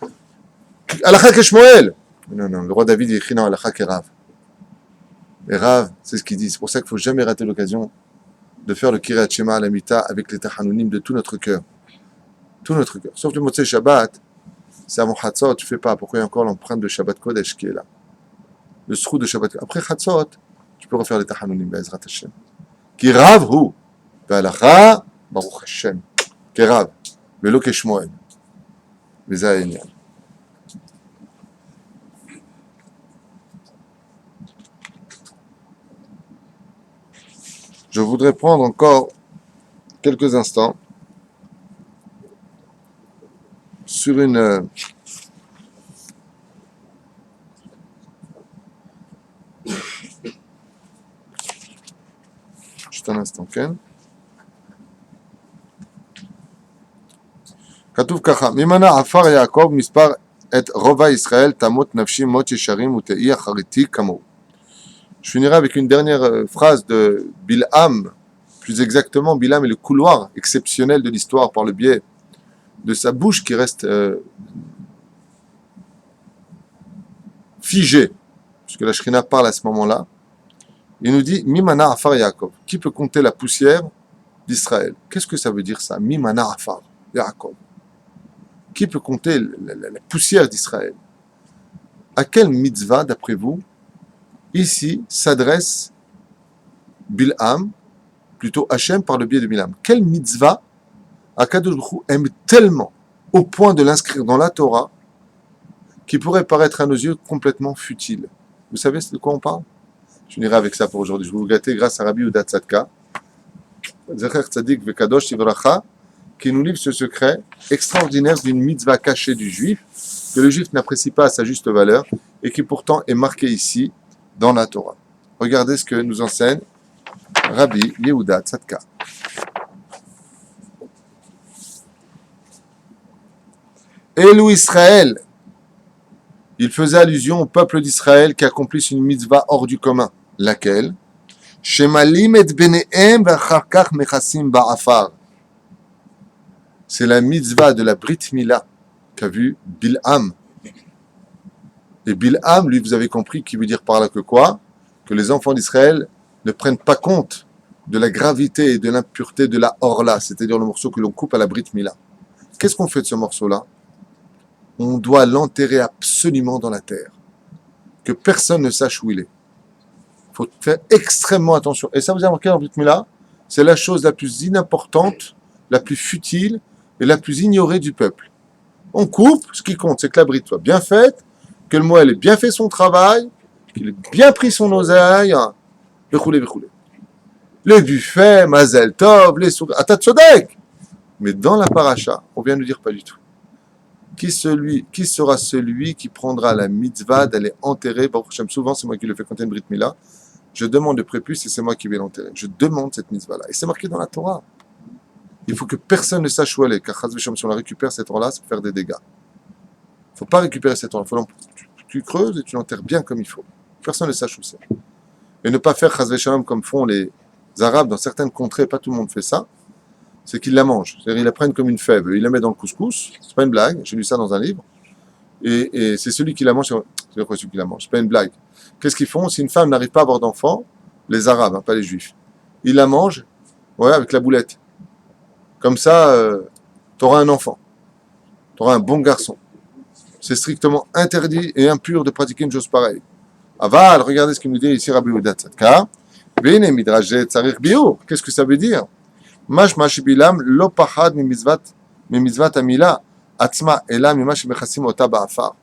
Halakha que Shmuel. Non, le roi David, il écrit non, halakha que Rav. Et Rav, c'est ce qu'il dit. C'est pour ça qu'il ne faut jamais rater l'occasion de faire le Kiryat Shema à la Mita avec les Tachanunim de tout notre cœur. Tout notre cœur. Sauf le Motzei Shabbat, c'est à mon Chatzot, tu ne fais pas. Pourquoi il y a encore l'empreinte de Shabbat Kodesh qui est là? Le srou de Shabbat Kodesh. Après Chatzot, tu peux refaire les Tachanunim, Be'ezrat Hashem. Ki Rav hu, Ve'alacha, Baruch Hashem. Ki Rav, Ve'lo ke Shmuel. Ve'zeh ha'inyan. Je voudrais prendre encore quelques instants sur une juste un instant, Ken. כתוב ככה, ממנה עפר יעקב מספר את רובע ישראל תמות נפשי מות ישרים ותהי אחריתי כמוהו. Je finirai avec une dernière phrase de Bilham, plus exactement, Bilham est le couloir exceptionnel de l'histoire par le biais de sa bouche qui reste figée, puisque la Shrina parle à ce moment-là. Il nous dit Mimana Afar Yaakov. Qui peut compter la poussière d'Israël? Qu'est-ce que ça veut dire ça? Mimana Afar Yaakov. Qui peut compter la poussière d'Israël? À quelle mitzvah, d'après vous, ici s'adresse Bilham, plutôt Hachem par le biais de Bilham? Quelle mitzvah Akadosh Baruch Hu aime tellement au point de l'inscrire dans la Torah qui pourrait paraître à nos yeux complètement futile? Vous savez de quoi on parle? Je finirai avec ça pour aujourd'hui. Je vais vous gâter grâce à Rabbi Yehuda Tzadka, Zecher Tzadik Vekadosh Ivracha, qui nous livre ce secret extraordinaire d'une mitzvah cachée du juif, que le juif n'apprécie pas à sa juste valeur et qui pourtant est marquée ici dans la Torah. Regardez ce que nous enseigne Rabbi Yehuda Tzadka. Elou Israël, il faisait allusion au peuple d'Israël qui accomplisse une mitzvah hors du commun. Laquelle? Shemalim et benehem v'achar kach mechasim ba'afar. C'est la mitzvah de la Brit Mila qu'a vu Bilham. Et Bilham, lui, vous avez compris qu'il veut dire par là que quoi? Que les enfants d'Israël ne prennent pas compte de la gravité et de l'impureté de la orla, c'est-à-dire le morceau que l'on coupe à la Brit Mila. Qu'est-ce qu'on fait de ce morceau-là? On doit l'enterrer absolument dans la terre. Que personne ne sache où il est. Il faut faire extrêmement attention. Et ça, vous avez remarqué en Brit Mila, c'est la chose la plus inimportante, la plus futile et la plus ignorée du peuple. On coupe, ce qui compte, c'est que la brite soit bien faite, que le moelle ait bien fait son travail, qu'il ait bien pris son oseille, véchoulé. Les buffets, Mazel Tov, les sourires, Atat Sodek. Mais dans la paracha, on vient de dire pas du tout. Qui sera celui qui prendra la mitzvah d'aller enterrer, Baruch Hashem, souvent c'est moi qui le fais quand il y a une Brit Mila, je demande de prépuce et c'est moi qui vais l'enterrer. Je demande cette mitzvah-là. Et c'est marqué dans la Torah. Il faut que personne ne sache où elle est, car si on la récupère cette or-là, ça peut faire des dégâts. Il ne faut pas récupérer cette or-là. Tu creuses et tu l'enterres bien comme il faut. Personne ne sache où c'est. Et ne pas faire chas v'shalom comme font les Arabes dans certaines contrées, pas tout le monde fait ça, c'est qu'ils la mangent. C'est-à-dire ils la prennent comme une fève, ils la mettent dans le couscous, c'est pas une blague, j'ai lu ça dans un livre, et c'est celui qui la mange, c'est quoi celui qui la mange, c'est pas une blague. Qu'est-ce qu'ils font? Si une femme n'arrive pas à avoir d'enfant, les Arabes, hein, pas les Juifs, ils la mangent, ouais, avec la boulette. Comme ça, tu auras un enfant, tu auras un bon garçon. C'est strictement interdit et impur de pratiquer une chose pareille. Aval, regardez ce qu'il nous dit ici Rabbi Yehuda Tzadka. Vene midrash tzarich biur. Qu'est-ce que ça veut dire? Mash bilam lo pachad mi mitzvat amila atzma ela mi mash mechasim ota ba'afar.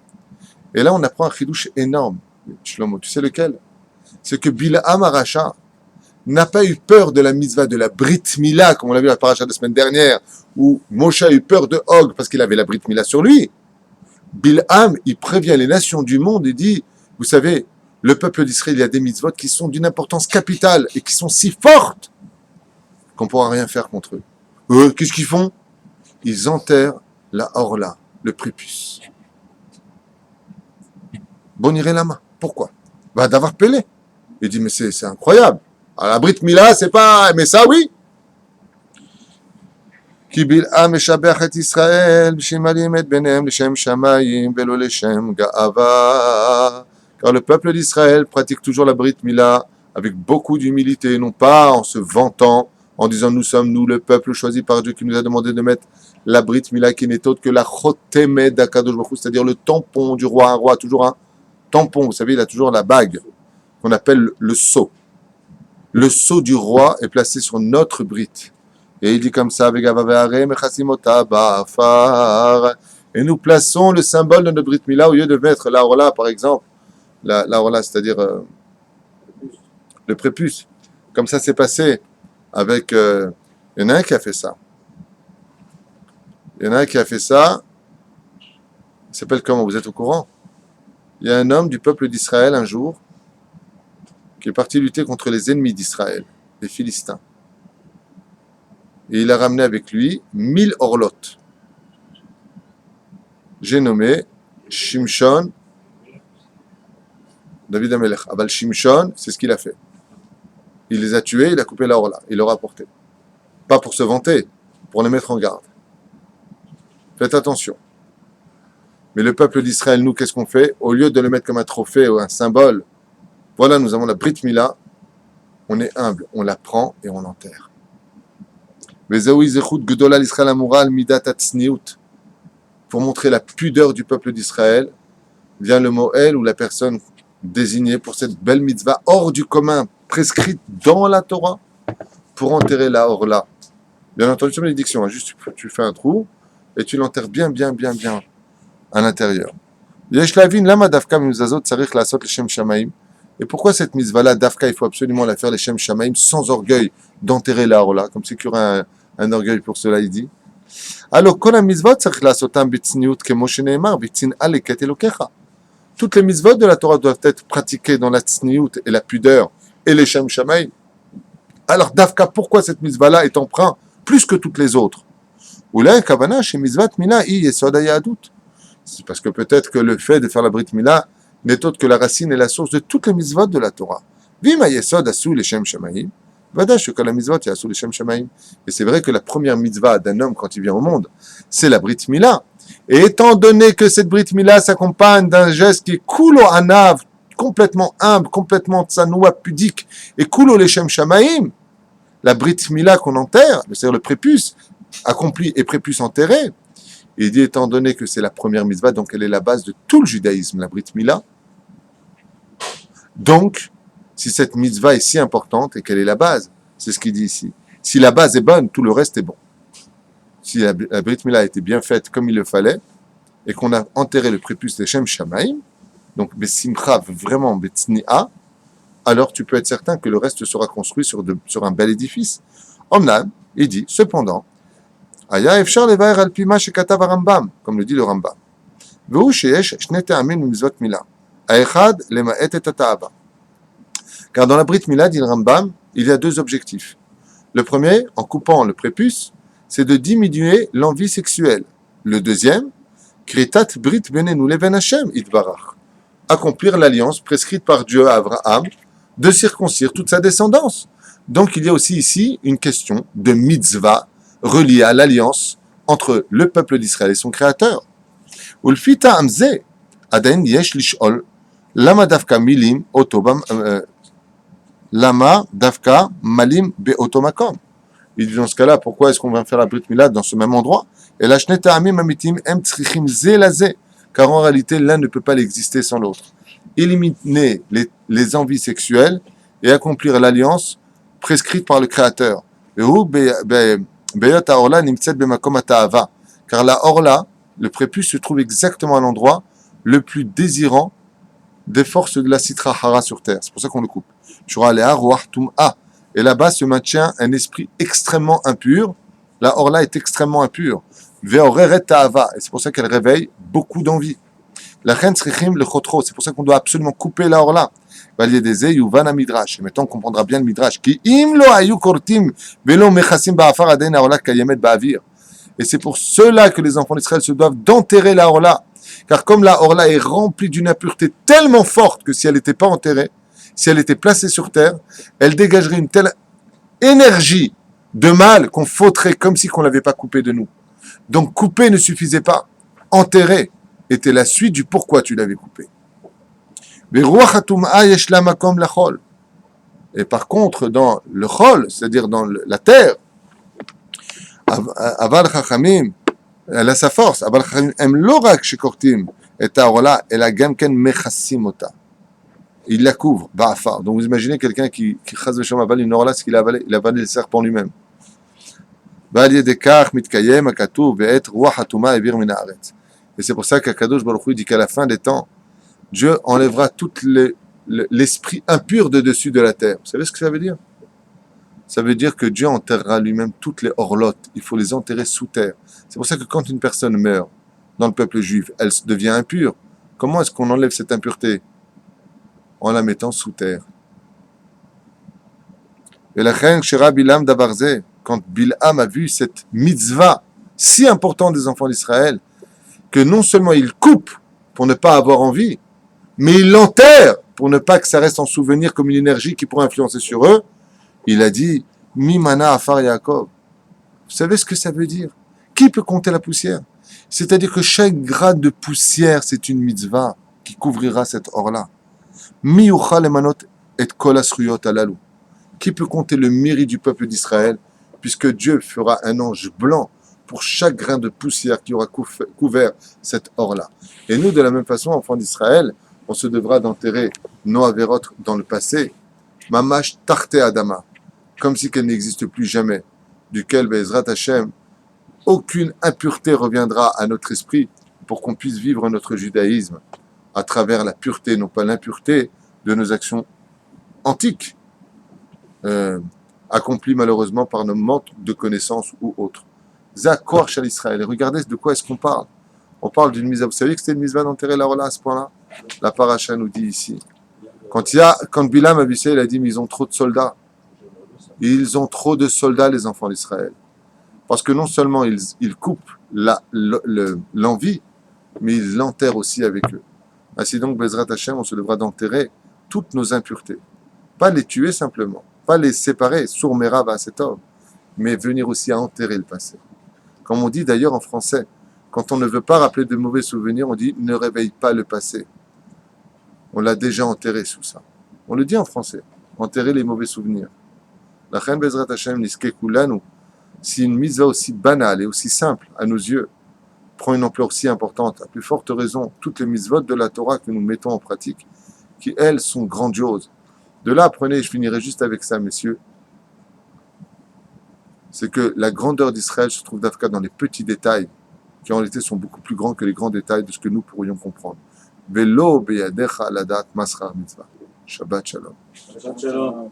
Et là, on apprend un chidouche énorme, Shlomo. Tu sais lequel? C'est que Bilham Aracha n'a pas eu peur de la mitzvah de la Brit Mila, comme on l'a vu à la paracha de la semaine dernière, où Moshe a eu peur de Og parce qu'il avait la Brit Mila sur lui. Bilham, il prévient les nations du monde et dit, vous savez, le peuple d'Israël, il y a des mitzvot qui sont d'une importance capitale et qui sont si fortes qu'on ne pourra rien faire contre eux. Qu'est-ce qu'ils font? Ils enterrent la orla, le prépuce. Boniré lama. Pourquoi? Bah, d'avoir pelé. Il dit, mais c'est incroyable. À la Brit Mila, c'est pas... Mais ça, oui. כי בלעם משבח את ישראל בשמלים את ביניהם לשם שמיים ולא לשם גאווה. Car le peuple d'Israël pratique toujours la Brit Mila avec beaucoup d'humilité, non pas en se vantant, en disant nous sommes nous le peuple choisi par Dieu qui nous a demandé de mettre la Brit Mila qui n'est autre que la Chotemet d'Akadosh Baruch Hu, c'est-à-dire le tampon du roi. Un roi a toujours un tampon, vous savez, il a toujours la bague qu'on appelle le sceau. Le sceau du roi est placé sur notre Brit. Et il dit comme ça, et nous plaçons le symbole de notre Brit Mila au lieu de mettre la orla, par exemple, la orla, c'est-à-dire le prépuce. Comme ça s'est passé avec... il y en a un qui a fait ça. Il s'appelle comment? Vous êtes au courant? Il y a un homme du peuple d'Israël un jour qui est parti lutter contre les ennemis d'Israël, les Philistins. Et il a ramené avec lui 1000 orlotes. J'ai nommé Shimshon, David Amelech. Abal Shimshon, c'est ce qu'il a fait. Il les a tués, il a coupé la orla, il leur a apporté. Pas pour se vanter, pour les mettre en garde. Faites attention. Mais le peuple d'Israël, nous, qu'est-ce qu'on fait? Au lieu de le mettre comme un trophée ou un symbole, voilà, nous avons la Brit Mila, on est humble, on la prend et on l'enterre. Pour montrer la pudeur du peuple d'Israël, vient le mot El ou la personne désignée pour cette belle mitzvah hors du commun, prescrite dans la Torah, pour enterrer la orla. Bien entendu, c'est une bénédiction, hein. Juste tu fais un trou et tu l'enterres bien à l'intérieur. Et pourquoi cette mitzvah-là, Dafka, il faut absolument la faire les Shem Shamaim sans orgueil d'enterrer la orla, comme si qu'il y aurait un orgueil pour cela, il dit. Alors, toutes les mitzvot de la Torah doivent être pratiquées dans la tsniout et la pudeur et les Shem Shamaim. Alors, Dafka, pourquoi cette mitzvah-là est emprunt plus que toutes les autres? C'est parce que peut-être que le fait de faire la Brit Mila n'est autre que la racine et la source de toutes les mitzvot de la Torah. Et c'est vrai que la première mitzvah d'un homme quand il vient au monde, c'est la Brit Mila. Et étant donné que cette Brit Mila s'accompagne d'un geste qui est kulo anav, complètement humble, complètement tsanoua, pudique, et kulo leshem shamaim, la Brit Mila qu'on enterre, c'est-à-dire le prépuce accompli et prépuce enterré, il dit étant donné que c'est la première mitzvah, donc elle est la base de tout le judaïsme, la Brit Mila. Donc, si cette mitzvah est si importante et qu'elle est la base, c'est ce qu'il dit ici. Si la base est bonne, tout le reste est bon. Si la Brit Mila a été bien faite comme il le fallait, et qu'on a enterré le prépuce des Shem Shamaim, donc Besimcha, vraiment Betsni'a, alors tu peux être certain que le reste sera construit sur un bel édifice. Omnam, il dit, cependant, Aya efshar levaer al pima shekatav Rambam, comme le dit le Rambam. Vehu sheyesh shne te'amim mimzot mila. Aechad lema'et et ta'ava. Car dans la Brit Mila, dit le Rambam, il y a deux objectifs. Le premier, en coupant le prépuce, c'est de diminuer l'envie sexuelle. Le deuxième, Kritat Brit Benenu Leven Hashem Itbarach. Accomplir l'alliance prescrite par Dieu à Abraham de circoncire toute sa descendance. Donc il y a aussi ici une question de mitzvah reliée à l'alliance entre le peuple d'Israël et son créateur. Ulfita Amze, Adain Yesh Lishol, Lama Davka Milim Otobam. Lama, Davka, Malim, Beotomakom. Il dit dans ce cas-là, pourquoi est-ce qu'on va faire la Brit Mila dans ce même endroit? Et la Shneta Amim Amitim Em Tzrichim Zelazé, car en réalité, l'un ne peut pas exister sans l'autre. Éliminer les envies sexuelles et accomplir l'alliance prescrite par le Créateur. Car la Orla, le prépuce, se trouve exactement à l'endroit le plus désirant des forces de la Sitra Hara sur terre. C'est pour ça qu'on le coupe. Et là-bas se maintient un esprit extrêmement impur. La Orla est extrêmement impure. Et c'est pour ça qu'elle réveille beaucoup d'envie. La reine srichim le chotro. C'est pour ça qu'on doit absolument couper la orla. Valiedeze yuvana midrash. Et maintenant on comprendra bien le midrash. Ki im lo ayu kortim velo mechasim ba'afar aden orla kayemet ba'avir. Et c'est pour cela que les enfants d'Israël se doivent d'enterrer la orla. Car comme la orla est remplie d'une impureté tellement forte que si elle n'était pas enterrée, si elle était placée sur terre, elle dégagerait une telle énergie de mal qu'on faudrait comme si on ne l'avait pas coupée de nous. Donc couper ne suffisait pas. Enterrer était la suite du pourquoi tu l'avais coupé. Et par contre, dans le chol, c'est-à-dire dans la terre, aval chachamim, elle a sa force. Aval chachamim aime l'orak shekortim et tarola, elle a gamken mechassim ota. Il la couvre, ba'afar. Donc vous imaginez quelqu'un qui chas v'shem avale une orla, c'est qu'il a avalé le serpent lui-même. Et c'est pour ça qu'Akadosh Baruch Hu dit qu'à la fin des temps, Dieu enlèvera tout l'esprit impur de dessus de la terre. Vous savez ce que ça veut dire? Ça veut dire que Dieu enterrera lui-même toutes les orlotes. Il faut les enterrer sous terre. C'est pour ça que quand une personne meurt dans le peuple juif, elle devient impure. Comment est-ce qu'on enlève cette impureté? En la mettant sous terre. Et la reine Shera Bilam Dabarze, quand Bilham a vu cette mitzvah si importante des enfants d'Israël, que non seulement il coupe pour ne pas avoir envie, mais il l'enterre pour ne pas que ça reste en souvenir comme une énergie qui pourrait influencer sur eux, il a dit Mimana Afar Yaakov. Vous savez ce que ça veut dire? Qui peut compter la poussière? C'est-à-dire que chaque grade de poussière, c'est une mitzvah qui couvrira cette or-là. Mi yuchal emanot et kol asruyot alalou. Qui peut compter le mérite du peuple d'Israël, puisque Dieu fera un ange blanc pour chaque grain de poussière qui aura couvert cette or-là. Et nous, de la même façon, enfants d'Israël, on se devra d'enterrer nos averot dans le passé, mamash tarte adama, comme si qu'elle n'existe plus jamais, duquel, Be'ezrat Hashem, aucune impureté reviendra à notre esprit pour qu'on puisse vivre notre judaïsme à travers la pureté, non pas l'impureté de nos actions antiques, accomplies malheureusement par nos manques de connaissances ou autres. Zakor Shal Israël. Et regardez de quoi est-ce qu'on parle. On parle d'une mise à... Vous savez que c'était une mise à d'enterrer la Rola à ce point-là? La paracha nous dit ici. Quand Bilam a vu ça, il a dit, mais ils ont trop de soldats. Ils ont trop de soldats, les enfants d'Israël. Parce que non seulement ils coupent l'envie, mais ils l'enterrent aussi avec eux. Ainsi donc, Bezrat Hashem, on se devra d'enterrer toutes nos impuretés. Pas les tuer simplement, pas les séparer, sourmera va cet homme, mais venir aussi à enterrer le passé. Comme on dit d'ailleurs en français, quand on ne veut pas rappeler de mauvais souvenirs, on dit ne réveille pas le passé. On l'a déjà enterré sous ça. On le dit en français, enterrer les mauvais souvenirs. La reine Bezrat Hashem Niske Kulanu, si une mitzvah aussi banale et aussi simple à nos yeux prend une ampleur aussi importante, à plus forte raison, toutes les mitzvot de la Torah que nous mettons en pratique, qui elles sont grandioses. De là, apprenez, je finirai juste avec ça, messieurs, c'est que la grandeur d'Israël se trouve d'Afka dans les petits détails, qui en réalité sont beaucoup plus grands que les grands détails de ce que nous pourrions comprendre. Velo beyadecha aladat masrar mitzvah. Shabbat shalom. Shabbat shalom.